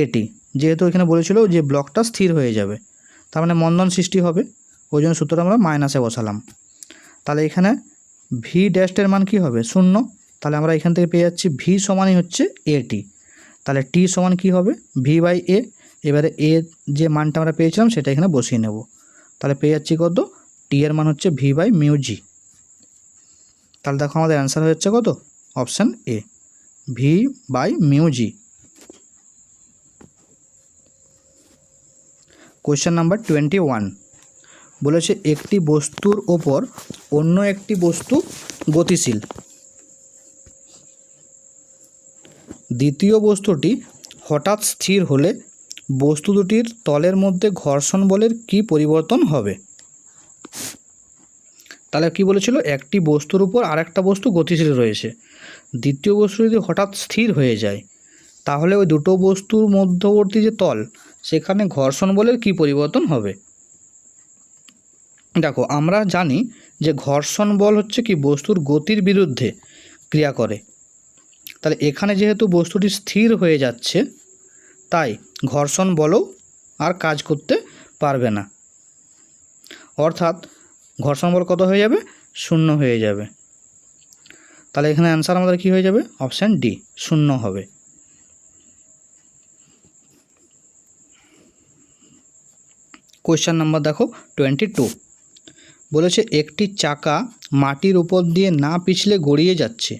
S1: এটি, যেহেতু এখানে বলেছিল যে ব্লকটা স্থির হয়ে যাবে তার মানে মন্দন সৃষ্টি হবে, ওই জন্য সূত্রটা আমরা মাইনাসে বসালাম। তাহলে এখানে ভি ড্যাশের মান কি হবে 0, তাহলে আমরা এখান থেকে পেয়ে যাচ্ছি ভি সমানই হচ্ছে এটি, তাহলে টি সমান কি হবে v/a। এবারে এ যে মানটা আমরা পেয়েছিলাম সেটা এখানে বসিয়ে নেব, তাহলে পেয়ে যাচ্ছি কত, টি এর মান হচ্ছে v/μg। তাহলে দেখো আমাদের অ্যান্সার হচ্ছে কত, option A v/μg। Question number 21 বলেছে একটি বস্তুর ওপর অন্য একটি বস্তু গতিশীল, দ্বিতীয় বস্তুটি হঠাৎ স্থির হলে বস্তু দুটির তলের মধ্যে ঘর্ষণ বলের কি পরিবর্তন হবে। তাহলে কি বলেছিল, একটি বস্তুর উপর আরেকটা বস্তু গতিশীল রয়েছে, দ্বিতীয় বস্তু যদি হঠাৎ স্থির হয়ে যায় তাহলে ওই দুটো বস্তুর মধ্যবর্তী যে তল সেখানে ঘর্ষণ বলের কি পরিবর্তন হবে। দেখো আমরা জানি যে ঘর্ষণ বল হচ্ছে কি বস্তুর গতির বিরুদ্ধে ক্রিয়া করে, তাহলে এখানে যেহেতু বস্তুটি স্থির হয়ে যাচ্ছে তাই ঘর্ষণ বলও আর কাজ করতে পারবে না, অর্থাৎ ঘর্ষণ বল কত হয়ে যাবে 0 হয়ে যাবে। তাহলে এখানে অ্যান্সার আমাদের কি হয়ে যাবে, অপশান ডি 0 হবে। কোয়েশ্চেন নাম্বার দেখো 22 বলেছে একটি চাকা মাটির উপর দিয়ে না পিছলে গড়িয়ে যাচ্ছে,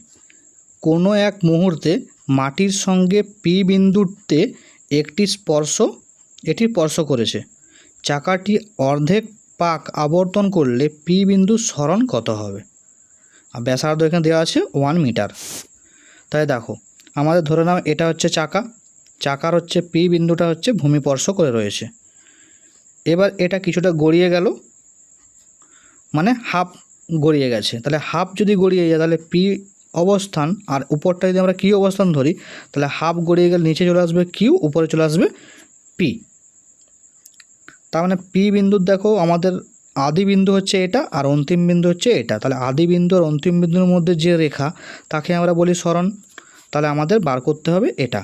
S1: কোনো এক মুহূর্তে মাটির সঙ্গে পি বিন্দুতে এটি স্পর্শ করেছে, চাকাটি অর্ধেক পাক আবর্তন করলে পি বিন্দুর সরণ কত হবে। আর ব্যাসার্ধ এখানে দেওয়া আছে 1 মিটার। তাই দেখো আমাদের ধরে নাও এটা হচ্ছে চাকার হচ্ছে পি বিন্দুটা হচ্ছে ভূমিস্পর্শ করে রয়েছে, এবার এটা কিছুটা গড়িয়ে গেল, মানে হাফ গড়িয়ে গেছে, তাহলে হাফ যদি গড়িয়ে যায় তাহলে পি অবস্থান আর উপরটা যদি আমরা কিউ অবস্থান ধরি তাহলে হাফ গড়িয়ে গেলে নিচে চলে আসবে কিউ, উপরে চলে আসবে পি। তার মানে পি বিন্দুর দেখো আমাদের আদি বিন্দু হচ্ছে এটা আর অন্তিম বিন্দু হচ্ছে এটা, তাহলে আদি বিন্দু আর অন্তিম বিন্দুর মধ্যে যে রেখা তাকে আমরা বলি সরণ, তাহলে আমাদের বার করতে হবে এটা।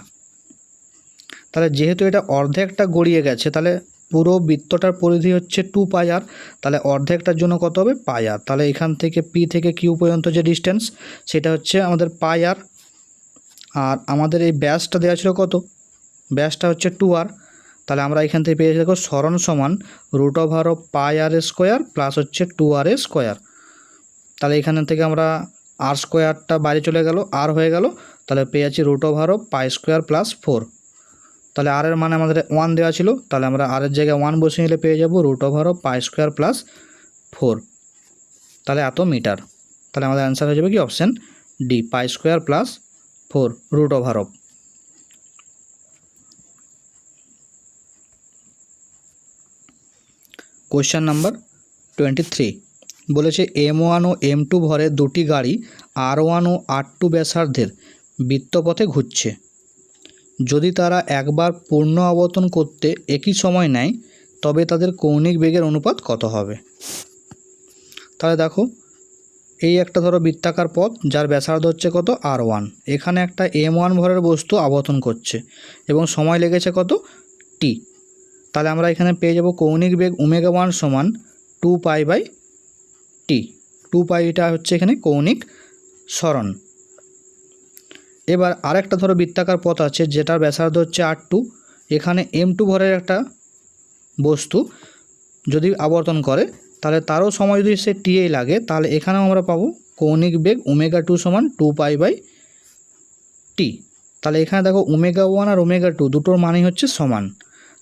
S1: তাহলে যেহেতু এটা অর্ধেকটা গড়িয়ে গেছে তাহলে পুরো বৃত্তটার পরিধি হচ্ছে 2πr, তাহলে অর্ধেকটার জন্য কত হবে πr, তাহলে এখান থেকে পি থেকে কিউ পর্যন্ত যে ডিস্টেন্স সেটা হচ্ছে আমাদের πr, আর আমাদের এই ব্যাসটা দেওয়া ছিল কত, ব্যাসটা হচ্ছে 2r, তাহলে আমরা এখান থেকে পেয়েছি দেখো সরণ সমান √πr² প্লাস হচ্ছে 2r²। তাহলে এখান থেকে আমরা r² বাইরে চলে গেল, আর হয়ে গেল, তাহলে পেয়ে যাচ্ছি √π² প্লাস 4। তাহলে আর এর মানে আমাদের 1 দেওয়া ছিল, তাহলে আমরা আর এর জায়গায় 1 বসিয়ে নিলে পেয়ে যাব √π² প্লাস 4। তাহলে এত মিটার। তাহলে আমাদের অ্যান্সার হয়ে যাবে কি option D, pi square plus 4 root over of. Question number 23 বলেছে M1 ও M2 ভরের দুটি গাড়ি R1 ও R2 ব্যাসার্ধের বৃত্তপথে ঘুরছে। যদি তারা একবার পূর্ণ আবর্তন করতে একই সময় নেয় তবে তাদের কৌণিক বেগের অনুপাত কত হবে? তাহলে দেখো, এই একটা ধরো বৃত্তাকার পথ যার ব্যাসার্ধ হচ্ছে কত R1, এখানে একটা M1 ভরের বস্তু আবর্তন করছে এবং সময় লেগেছে কত t। তাহলে আমরা এখানে পেয়ে যাব কৌণিক বেগ ω1 সমান 2π/t। 2π এটা হচ্ছে এখানে কৌণিক সরণ। এবার আরেকটা ধরো বৃত্তাকার পথ আছে যেটার ব্যাসার্ধ হচ্ছে R2, এখানে M2 ভরের একটা বস্তু যদি আবর্তন করে তাহলে তারও সময় যদি সে টি লাগে, তাহলে এখানেও আমরা পাবো কৌণিক বেগ ω2 সমান 2π/t। তাহলে এখানে দেখো ω1 আর ω2 দুটোর মানই হচ্ছে সমান।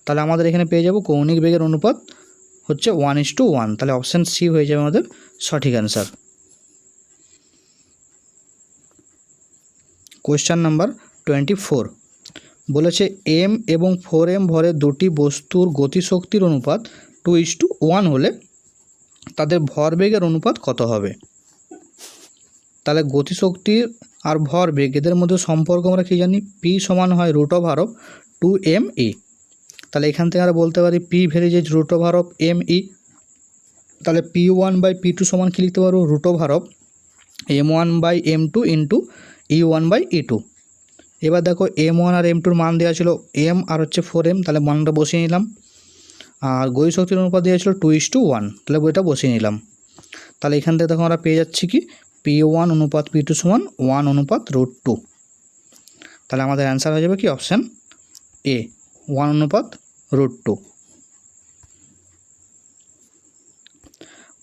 S1: তাহলে আমাদের এখানে পেয়ে যাব কৌণিক বেগের অনুপাত হচ্ছে 1:1। তাহলে অপশান সি হয়ে যাবে আমাদের সঠিক অ্যান্সার। কোয়েশ্চেন নাম্বার 24 বলেছে m এবং 4m ভরের দুটি বস্তুর গতিশক্তির অনুপাত 2:1 হলে তাদের ভরবেগের অনুপাত কত হবে? তাহলে গতিশক্তির আর ভরবেগ এদের মধ্যে সম্পর্ক আমরা কী জানি, p সমান হয় রুট ওভার অফ 2ma। তাহলে এখান থেকে আমরা বলতে পারি p vary root over of me। তাহলে p1/p2 সমান কী লিখতে পারবো, root over of m1/m2 into e1/e2। এবার দেখো m1 আর m2 মান দেওয়া ছিল m আর হচ্ছে 4m, তাহলে মানটা বসিয়ে নিলাম। আর গতিশক্তির অনুপাত দেওয়া ছিল 2:1, তাহলে বইটা বসিয়ে নিলাম। তাহলে এখান থেকে দেখো আমরা পেয়ে যাচ্ছি কি p1 অনুপাত p2 সমান 1/√2। তাহলে আমাদের অ্যান্সার হয়ে যাবে কি অপশান এ, 1/√2।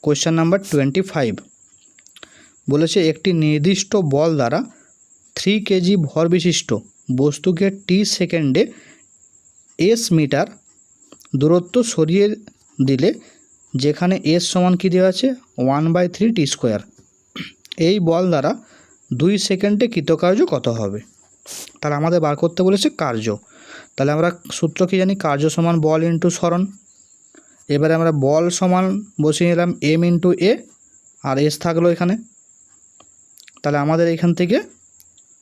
S1: কোয়েশ্চেন নাম্বার 25 বলেছে একটি নির্দিষ্ট বল দ্বারা 3 কেজি ভর বিশিষ্ট বস্তুকে টি সেকেন্ডে s মিটার দূরত্ব সরিয়ে দিলে যেখানে s সমান কী দেওয়া আছে 1/3t², এই বল দ্বারা 2 সেকেন্ডে কৃতকার্য কত হবে? তাহলে আমাদের বার করতে বলেছে কার্য। তাহলে আমরা সূত্র কী জানি, কার্য সমান বল ইন্টু সরণ। এবারে আমরা বল সমান বসিয়ে নিলাম m ইন্টু এ, আর s থাকলো এখানে। তাহলে আমাদের এখান থেকে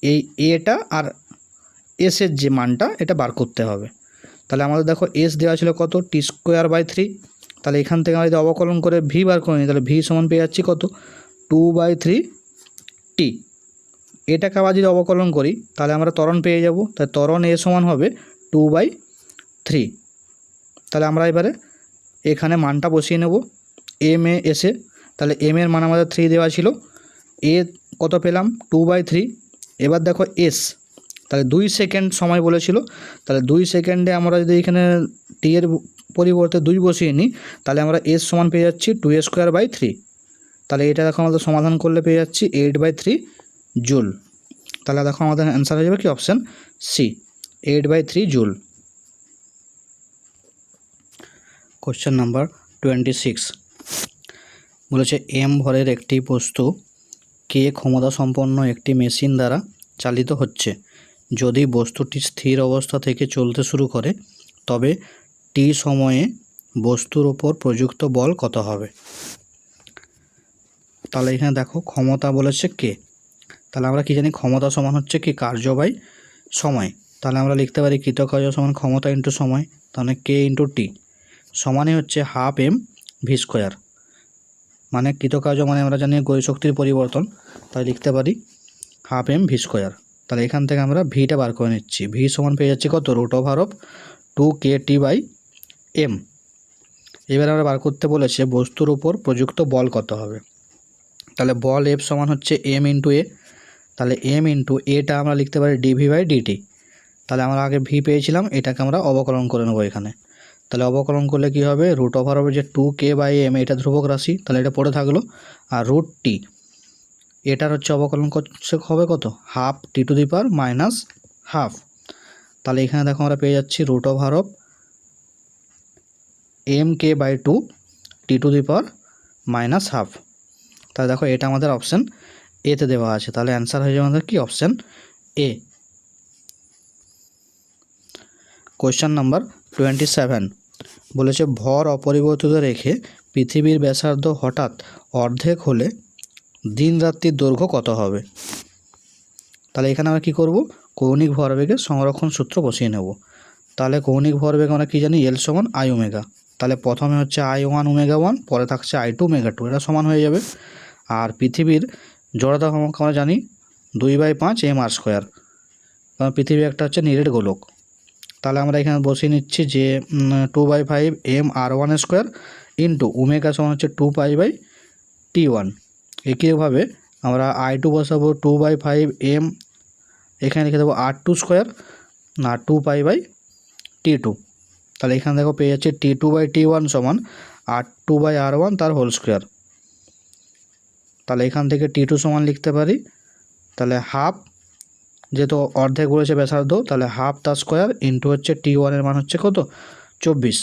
S1: এই এটা আর এসের যে মানটা এটা বার করতে হবে। তাহলে আমাদের দেখো s দেওয়া ছিল কত t²/3। তাহলে এখান থেকে আমরা যদি অবকলন করে v বার করে নিই তাহলে v সমান পেয়ে যাচ্ছি কত 2/3t। এটাকে আবার যদি অবকলন করি তাহলে আমরা ত্বরণ পেয়ে যাব। তাই ত্বরণ a সমান হবে 2/3। তাহলে আমরা এবারে এখানে মানটা বসিয়ে নেব m এ এসে। তাহলে m এর মান আমাদের 3 দেওয়া ছিল, a কত পেলাম 2/3। এবার দেখো s, তাহলে 2 সেকেন্ড সময় বলেছিল, তাহলে 2 সেকেন্ডে আমরা যদি এখানে t এর পরিবর্তে 2 বসিয়ে নিই তাহলে আমরা s সমান পেয়ে যাচ্ছি 2a²/3। তাহলে এটা দেখো আমাদের সমাধান করলে পেয়ে যাচ্ছি 8/3 জুল। তাহলে দেখো আমাদের অ্যান্সার হয়ে যাবে কি option C, 8/3 joule. Question number 26 বলেছে m ভরের একটি বস্তু কে ক্ষমতা সম্পন্ন একটি মেশিন দ্বারা চালিত হচ্ছে। যদি বস্তুটি স্থির অবস্থা থেকে চলতে শুরু করে তবে t সময়ে বস্তুর ওপর প্রযুক্ত বল কত হবে? তাহলে এখানে দেখো ক্ষমতা বলেছে কে, তাহলে আমরা কি জানি ক্ষমতা সমান হচ্ছে কি কার্য বাই সময়। তাহলে আমরা লিখতে পারি কৃতকার্য সমান ক্ষমতা ইন্টু সময়, তাহলে কে ইন্টু টি সমানই হচ্ছে 1/2 m v²। মানে কৃতকার্য মানে আমরা জানি গতিশক্তির পরিবর্তন, তাই লিখতে পারি 1/2 m v²। তাহলে এখান থেকে আমরা ভিটা বার করে নিচ্ছি, ভি সমান পেয়ে যাচ্ছি কত রুট ওভার অফ 2kT/m। এবার আমরা বার করতে বলেছে বস্তুর উপর প্রযুক্ত বল কত হবে। তাহলে বল এফ সমান হচ্ছে m ইন্টু এ। তাহলে m ইন্টু এটা আমরা লিখতে পারি dv/dt। তাহলে আমরা আগে ভি পেয়েছিলাম, এটাকে আমরা অবকলন করে নেবো এখানে। তাহলে অবকলন করলে কি হবে, রুট ওভার হবে যে 2k/m, এটা ধ্রুবক রাশি, তাহলে এটা পড়ে থাকলো। আর রুট টি এটার হচ্ছে অবকলন করছে হবে কত 1/2 t⁻⁻²। তাহলে এখানে দেখো আমরা পেয়ে যাচ্ছি root over of mk/2 t⁻⁻²। তাহলে দেখো এটা আমাদের অপশান এতে দেওয়া আছে, তাহলে অ্যান্সার হয়ে যাবে আমাদের কি অপশান এ। কোয়েশ্চেন নাম্বার 27 বলেছে ভর অপরিবর্তিত রেখে পৃথিবীর ব্যাসার্ধ হঠাৎ অর্ধেক হলে দিন রাত্রির দৈর্ঘ্য কত হবে। তাহলে এখানে আমরা কী করব, কৌণিক ভরবেগের সংরক্ষণ সূত্র বসিয়ে নেব। তাহলে কৌণিক ভরবেগ আমরা কী জানি, এল সমান আই ওমেগা। তাহলে প্রথমে হচ্ছে I1 ওমেগা 1, পরে থাকছে I2 ওমেগা 2, এটা সমান হয়ে যাবে। আর পৃথিবীর জড়তা ভ্রামক আমরা জানি 2/5 mr², কারণ পৃথিবী একটা হচ্ছে নিরেট গোলক। তাহলে আমরা এখানে বসিয়ে নিচ্ছি যে 2/5 mr1² ইন্টু ওমেগা সমান হচ্ছে 2π/t1। একইভাবে আমরা I2 বসাবো 2/5 m, এখানে লিখে দেবো r2² না 2π/t2। তাহলে এখানে দেখো পেয়ে যাচ্ছে t2/t1 সমান r2/r1 তার হোল স্কোয়ার। তাহলে এখান থেকে t2 সমান লিখতে পারি, তাহলে হাফ, যেহেতু অর্ধেক বলেছে ব্যাসার্ধ, তাহলে হাফ তার স্কোয়ার ইন্টু হচ্ছে t1 এর মান হচ্ছে কত 24।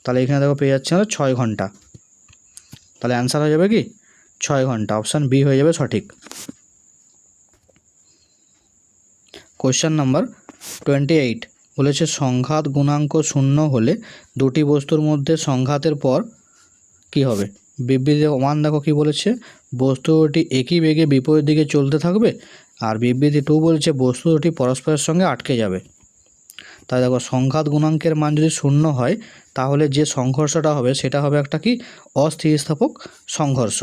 S1: তাহলে এখানে দেখো পেয়ে যাচ্ছে আমরা 6 ঘন্টা। তাহলে অ্যান্সার হয়ে যাবে কি 6 ঘন্টা, অপশান বি হয়ে যাবে সঠিক। কোয়েশ্চেন নাম্বার 28 বলেছে সংঘাত গুণাঙ্ক শূন্য হলে দুটি বস্তুর মধ্যে সংঘাতের পর কি হবে। বিবৃতি 1 দেখো কি বলেছে, বস্তু দুটি একই বেগে বিপরীত দিকে চলতে থাকবে। আর বিবৃতি 2 বলছে বস্তু দুটি পরস্পরের সঙ্গে আটকে যাবে। তাই দেখো সংঘাত গুণাঙ্কের মান যদি শূন্য হয় তাহলে যে সংঘর্ষটা হবে সেটা হবে একটা কি অস্থিতিস্থাপক সংঘর্ষ।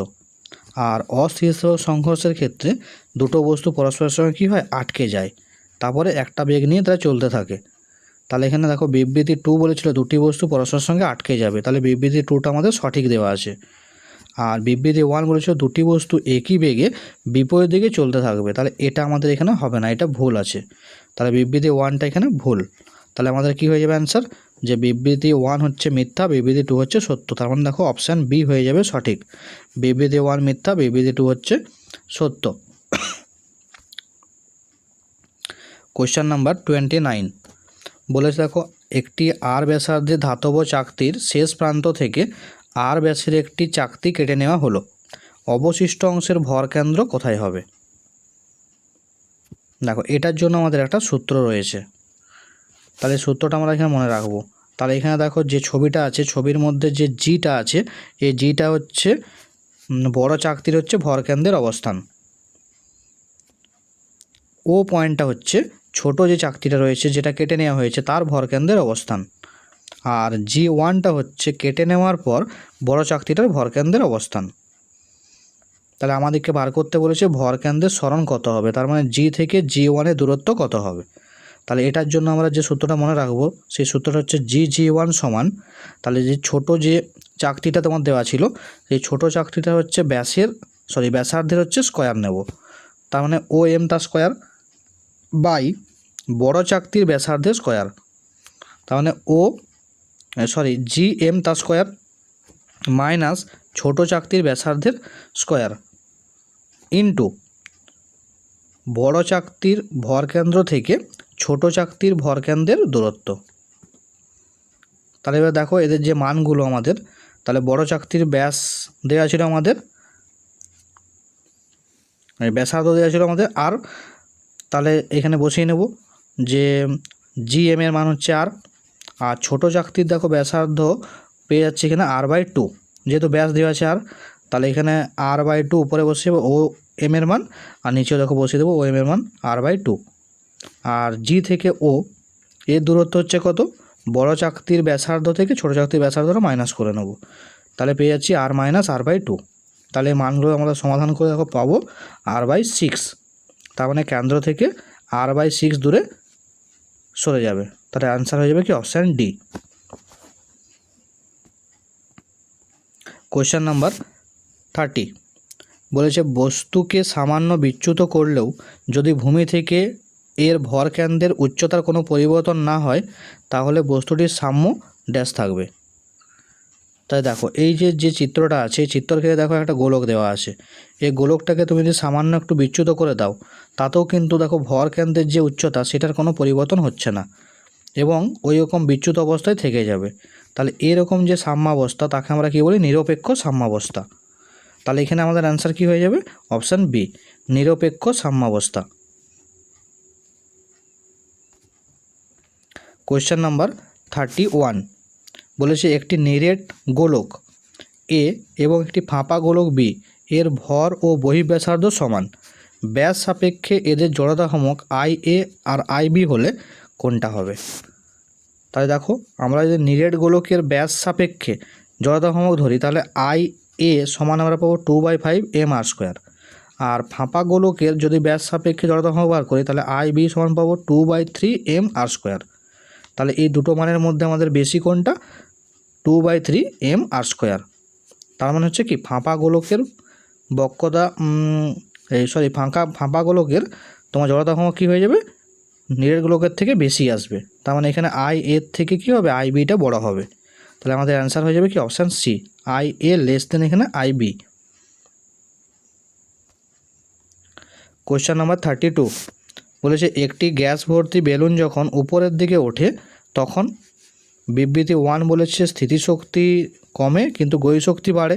S1: আর অস্থিতিস্থাপক সংঘর্ষের ক্ষেত্রে দুটো বস্তু পরস্পরের সঙ্গে কী হয়, আটকে যায়, তারপরে একটা বেগ নিয়ে তারা চলতে থাকে। তাহলে এখানে দেখো বিবৃতি 2 বলেছিল দুটি বস্তু পরস্পরের সঙ্গে আটকে যাবে, তাহলে বিবৃতি 2টা আমাদের সঠিক দেওয়া আছে। আর বিবৃতি 1 বলেছিল দুটি বস্তু একই বেগে বিপরীত দিকে চলতে থাকবে, তাহলে এটা আমাদের এখানে হবে না, এটা ভুল আছে। তাহলে বিবৃতি 1টা এখানে ভুল। তাহলে আমাদের কি হয়ে যাবে অ্যান্সার, যে বিবৃতি 1 হচ্ছে মিথ্যা, বিবৃতি 2 হচ্ছে সত্য। তার মানে দেখো অপশান বি হয়ে যাবে সঠিক, বিবৃতি 1 মিথ্যা, বিবৃতি 2 হচ্ছে সত্য। কোয়েশ্চেন নাম্বার 29 বলেছে দেখো একটি আর ব্যাসার্ধের ধাতব চাকতির শেষ প্রান্ত থেকে আর ব্যাসের একটি চাকতি কেটে নেওয়া হলো, অবশিষ্ট অংশের ভর কেন্দ্র কোথায় হবে। দেখো এটার জন্য আমাদের একটা সূত্র রয়েছে, তাহলে সূত্রটা আমরা এখানে মনে রাখবো। তাহলে এখানে দেখো যে ছবিটা আছে, ছবির মধ্যে যে জিটা আছে, এই জিটা হচ্ছে বড় চাকতির হচ্ছে ভর কেন্দ্রের অবস্থান, ও পয়েন্টটা হচ্ছে ছোট যে চাকতিটা রয়েছে যেটা কেটে নেওয়া হয়েছে তার ভর কেন্দ্রের অবস্থান, আর G1টা হচ্ছে কেটে নেওয়ার পর বড় চাকতিটার ভর কেন্দ্রের অবস্থান। তাহলে আমাদেরকে বার করতে বলেছে ভর কেন্দ্রের সরণ কত হবে, তার মানে G থেকে G1 এর দূরত্ব কত হবে। তাহলে এটার জন্য আমরা যে সূত্রটা মনে রাখবো সেই সূত্রটা হচ্ছে G1 সমান, তাহলে যে ছোট যে চাকতিটা তোমার দেওয়া ছিল সেই ছোট চাকতিটা হচ্ছে ব্যাসার্ধের হচ্ছে স্কোয়ার নেব, তার মানে OM তার স্কোয়ার বাই বড় চাকতির ব্যাসার্ধের স্কোয়ার, তার মানে GM তার স্কোয়ার মাইনাস ছোট চাকতির ব্যাসার্ধের স্কোয়ার ইন্টু বড় চাকতির ভরকেন্দ্র থেকে ছোট চাকতির ভরকেন্দ্রের দূরত্ব। তাহলে এবার দেখো এদের যে মানগুলো আমাদের, তাহলে বড় চাকতির ব্যাস দেওয়া ছিল আমাদের, ব্যাসার্ধ দেওয়া ছিল আমাদের আর, তাহলে এখানে বসিয়ে নেব যে GM এর মান হচ্ছে আর ছোট চাকতির দেখো ব্যাসার্ধ পেয়ে যাচ্ছে এখানে r/2, যেহেতু ব্যাস দেওয়া আছে আর, তাহলে এখানে r/2 উপরে বসিয়ে দেবো OM এর মান, আর নিচেও দেখো বসিয়ে দেবো OM এর মান r/2। আর G থেকে O এর দূরত্ব হচ্ছে কত, বড় চাকতির ব্যাসার্ধ থেকে ছোট চাকতির ব্যাসার্ধটা মাইনাস করে নেব, তাহলে পেয়ে যাচ্ছি r - r/2। তাহলে মানগুলো আমরা সমাধান করে দেখো পাবো r/6, তার মানে কেন্দ্র থেকে r/6 দূরে সরে যাবে। তাহলে অ্যান্সার হয়ে যাবে কি অপশান ডি। কোয়েশ্চেন নাম্বার 30 বলেছে বস্তুকে সামান্য বিচ্যুত করলেও যদি ভূমি থেকে এর ভর কেন্দ্রের উচ্চতার কোনো পরিবর্তন না হয় তাহলে বস্তুটির সাম্য ড্যাশ থাকবে। তাই দেখো এই যে চিত্রটা আছে, এই চিত্রের ক্ষেত্রে দেখো একটা গোলক দেওয়া আছে, এই গোলকটাকে তুমি যদি সামান্য একটু বিচ্যুত করে দাও তাতেও কিন্তু দেখো ভর কেন্দ্রের যে উচ্চতা সেটার কোনো পরিবর্তন হচ্ছে না এবং ওই রকম বিচ্যুত অবস্থায় থেকে যাবে। তাহলে এরকম যে সাম্যাবস্থা তাকে আমরা কী বলি, নিরপেক্ষ সাম্যাবস্থা। তাহলে এখানে আমাদের অ্যান্সার কি হয়ে যাবে? অপশান বি, নিরপেক্ষ সাম্যাবস্থা। কোয়েশ্চেন নাম্বার 31 বলেছে একটি নিরেট গোলক এ এবং একটি ফাঁপা গোলক বি এর ভর ও বহিঃব্যাসার্ধ সমান, ব্যাস সাপেক্ষে এদের জড়তা ভ্রামক আই এ আর আই বি হলে কোনটা হবে? তাহলে দেখো, আমরা যদি নিরেট গোলকের ব্যাস সাপেক্ষে জড়তা ভ্রামক ধরি তাহলে আই এ সমান আমরা পাবো 2/5 mr²। আর ফাঁপা গোলকের যদি ব্যাস সাপেক্ষে জড়তা ভ্রামক বার করি তাহলে আই বি সমান পাবো 2/3 mr²। তাহলে এই দুটো মানের মধ্যে আমাদের বেশি কোনটা? 2/3 mr²। তার মানে হচ্ছে কি ফাঁপা গোলকের বক্রতা ফাঁপা গোলকের তোমার জড়তা ভ্রামক কী হয়ে যাবে? নিরেট গোলকের থেকে বেশি আসবে। তার মানে এখানে আই এর থেকে কী হবে? আই বিটা বড় হবে। তাহলে আমাদের অ্যান্সার হয়ে যাবে কি? Option C, I A less than এখানে আই বি। কোয়েশ্চেন নাম্বার 32 বলেছে একটি গ্যাস ভর্তি বেলুন যখন উপরের দিকে ওঠে তখন বিবৃতি 1 বলেছে স্থিতিশক্তি কমে কিন্তু গতিশক্তি বাড়ে।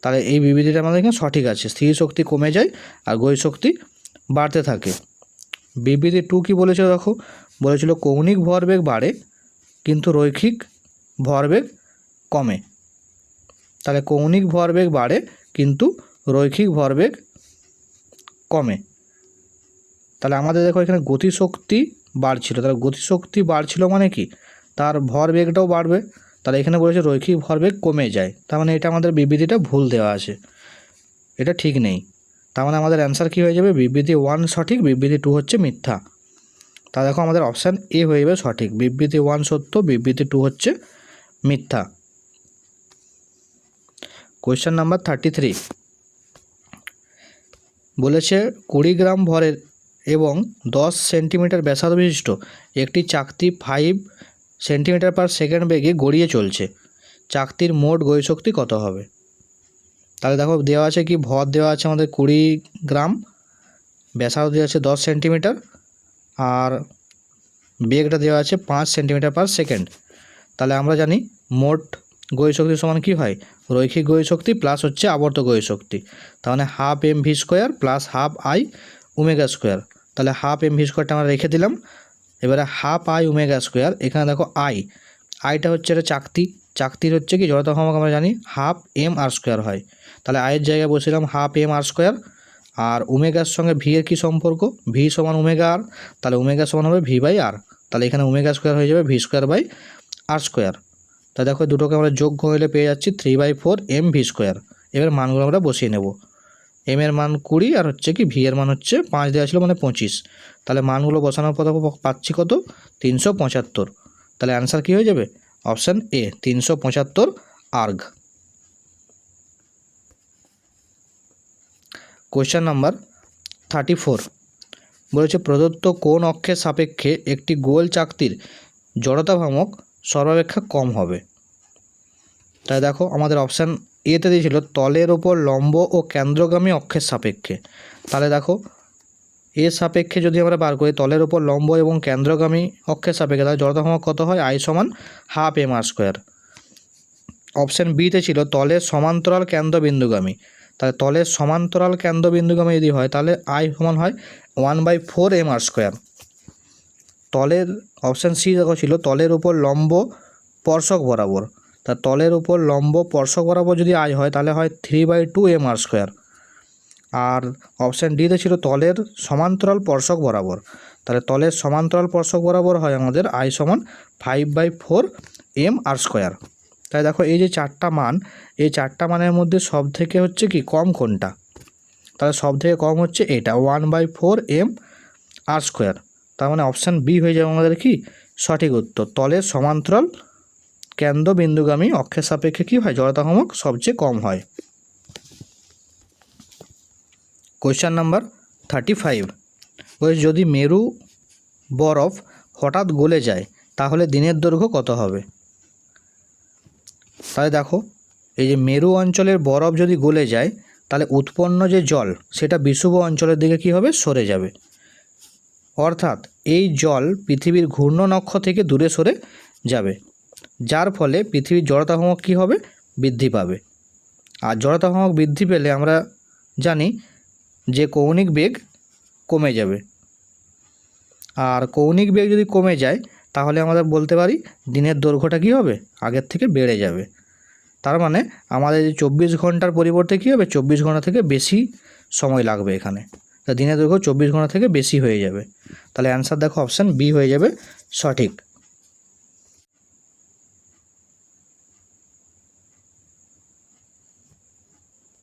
S1: তাহলে এই বিবৃতিটা আমাদের এখানে সঠিক আছে, স্থিতিশক্তি কমে যায় আর গতিশক্তি বাড়তে থাকে। বিবৃতি 2 কী বলেছে দেখো, বলেছিল কৌণিক ভরবেগ বাড়ে কিন্তু রৈখিক ভরবেগ কমে। তাহলে কৌণিক ভরবেগ বাড়ে কিন্তু রৈখিক ভরবেগ কমে। তাহলে আমাদের দেখো এখানে গতিশক্তি বাড়ছিল, তাহলে গতিশক্তি বাড়ছিল মানে কি তার ভরবেগটাও বাড়বে। তাহলে এখানে বলেছে রৈখিক ভরবেগ কমে যায়, তার মানে এটা আমাদের বিবৃতিটা ভুল দেওয়া আছে, এটা ঠিক নেই। তার মানে আমাদের অ্যান্সার কী হয়ে যাবে? বিবৃতি 1 সঠিক, বিবৃতি 2 হচ্ছে মিথ্যা। তা দেখো আমাদের অপশান এ হয়ে যাবে সঠিক, বিবৃতি 1 সত্য, বিবৃতি 2 হচ্ছে মিথ্যা। কোয়েশ্চেন নাম্বার 33 বলেছে 20 গ্রাম ভরের এবং 10 সেন্টিমিটার ব্যাসার্ধ বিশিষ্ট একটি চাকতি 5 সেন্টিমিটার পার সেকেন্ড বেগে গড়িয়ে চলছে, চাকতির মোট গতিশক্তি কত হবে? তাহলে দেখো দেওয়া আছে কি, ভর দেওয়া আছে আমাদের 20 গ্রাম, ব্যাসার্ধ দেওয়া আছে 10 সেন্টিমিটার আর বেগটা দেওয়া আছে 5 সেন্টিমিটার পার সেকেন্ড। তাহলে আমরা জানি মোট গতিশক্তি সমান কী হয়? রৈখিক গতিশক্তি প্লাস হচ্ছে আবর্ত গতিশক্তি। তাহলে half M V square plus half I omega square. তাহলে হাফ এম ভি স্কোয়ারটা আমরা রেখে দিলাম। এবারে হাফ আই ওমেগা স্কোয়ার, এখানে দেখো আইটা হচ্ছে এটা চাকতির হচ্ছে কি জড়তা ভ্রামক আমরা জানি হাফ এম আর স্কোয়ার হয়। তাহলে আয়ের জায়গায় বসিলাম হাফ এম আর স্কোয়ার, আর ওমেগার সঙ্গে ভি এর কী সম্পর্ক? ভি সমান ওমেগা আর, তাহলে ওমেগা সমান হবে ভি বাই আর। তাহলে এখানে ওমেগা স্কোয়ার হয়ে যাবে V square by R square. তা দেখো দুটোকে আমরা যোগ করলে পেয়ে যাচ্ছি 3/4 এম ভি স্কোয়ার। এবার মানগুলো আমরা বসিয়ে নেব। এম এর মান 20 আর হচ্ছে কি ভি এর মান হচ্ছে 5 দেওয়া ছিল মানে 25। তাহলে মানগুলো বসানোর পর পাচ্ছি কত? 375। তাহলে অ্যান্সার কী হয়ে যাবে? অপশান এ, 375 আর্গ। কোয়েশ্চেন নাম্বার 34 বলেছে প্রদত্ত কোন অক্ষের সাপেক্ষে একটি গোল চাকতির জড়তা ভ্রামক সর্বাপেক্ষা কম হবে? তাই দেখো আমাদের অপশান এতে দিয়েছিল তলের ওপর লম্ব ও কেন্দ্রগামী অক্ষের সাপেক্ষে। তাহলে দেখো এর সাপেক্ষে যদি আমরা বার করি তলের ওপর লম্ব এবং কেন্দ্রগামী অক্ষের সাপেক্ষে, তাহলে জড়তা ভ্রামক কত হয়? আই সমান half M R square. Option বিতে ছিল তলের সমান্তরাল কেন্দ্রবিন্দুগামী। তাহলে তলের সমান্তরাল কেন্দ্রবিন্দুগামী যদি হয় তাহলে আই সমান হয় 1/4 এম আর স্কোয়ার। তলের অপশান সি দেখো ছিল তলের উপর লম্ব স্পর্শক বরাবর, তা তলের উপর লম্ব স্পর্শক বরাবর যদি আই হয় তাহলে হয় 3/2 এম আর স্কোয়ার। আর অপশান ডিতে ছিল তলের সমান্তরাল স্পর্শক বরাবর, তাহলে তলের সমান্তরাল স্পর্শক বরাবর হয় আমাদের আই সমান 5/4 এম আর স্কোয়ার। তাই দেখো এই যে চারটা মান, এই চারটা মানের মধ্যে সব থেকে হচ্ছে কি কম কোনটা? তাহলে সব থেকে কম হচ্ছে এটা 1/4 এম আর স্কোয়ার। তার মানে অপশান বি হয়ে যাবে আমাদের কি সঠিক উত্তর। তলের সমান্তরাল কেন্দ্রবিন্দুগামী অক্ষের সাপেক্ষে কী হয়? জড়তা ভ্রামক সবচেয়ে কম হয়। কোয়েশ্চেন নাম্বার 35 বলছে যদি মেরু বরফ হঠাৎ গলে যায় তাহলে দিনের দৈর্ঘ্য কত হবে? তাহলে দেখো এই যে মেরু অঞ্চলের বরফ যদি গলে যায় তাহলে উৎপন্ন যে জল সেটা বিষুব অঞ্চলের দিকে কী হবে? সরে যাবে। অর্থাৎ এই জল পৃথিবীর ঘূর্ণন অক্ষ থেকে দূরে সরে যাবে, যার ফলে পৃথিবীর জড়তা ভ্রামক কী হবে? বৃদ্ধি পাবে। আর জড়তা ভ্রামক বৃদ্ধি পেলে আমরা জানি যে কৌণিক বেগ কমে যাবে। আর কৌণিক বেগ যদি কমে যায় তাহলে আমরা বলতে পারি দিনের দৈর্ঘ্যটা কী হবে, আগের থেকে বেড়ে যাবে। তার মানে আমাদের যে 24 ঘন্টার পরিবর্তে কী হবে, 24 ঘন্টা থেকে বেশি সময় লাগবে এখানে। তা দিনের দৈর্ঘ্য 24 ঘন্টা থেকে বেশি হয়ে যাবে। তাহলে অ্যান্সার দেখো অপশান বি হয়ে যাবে সঠিক।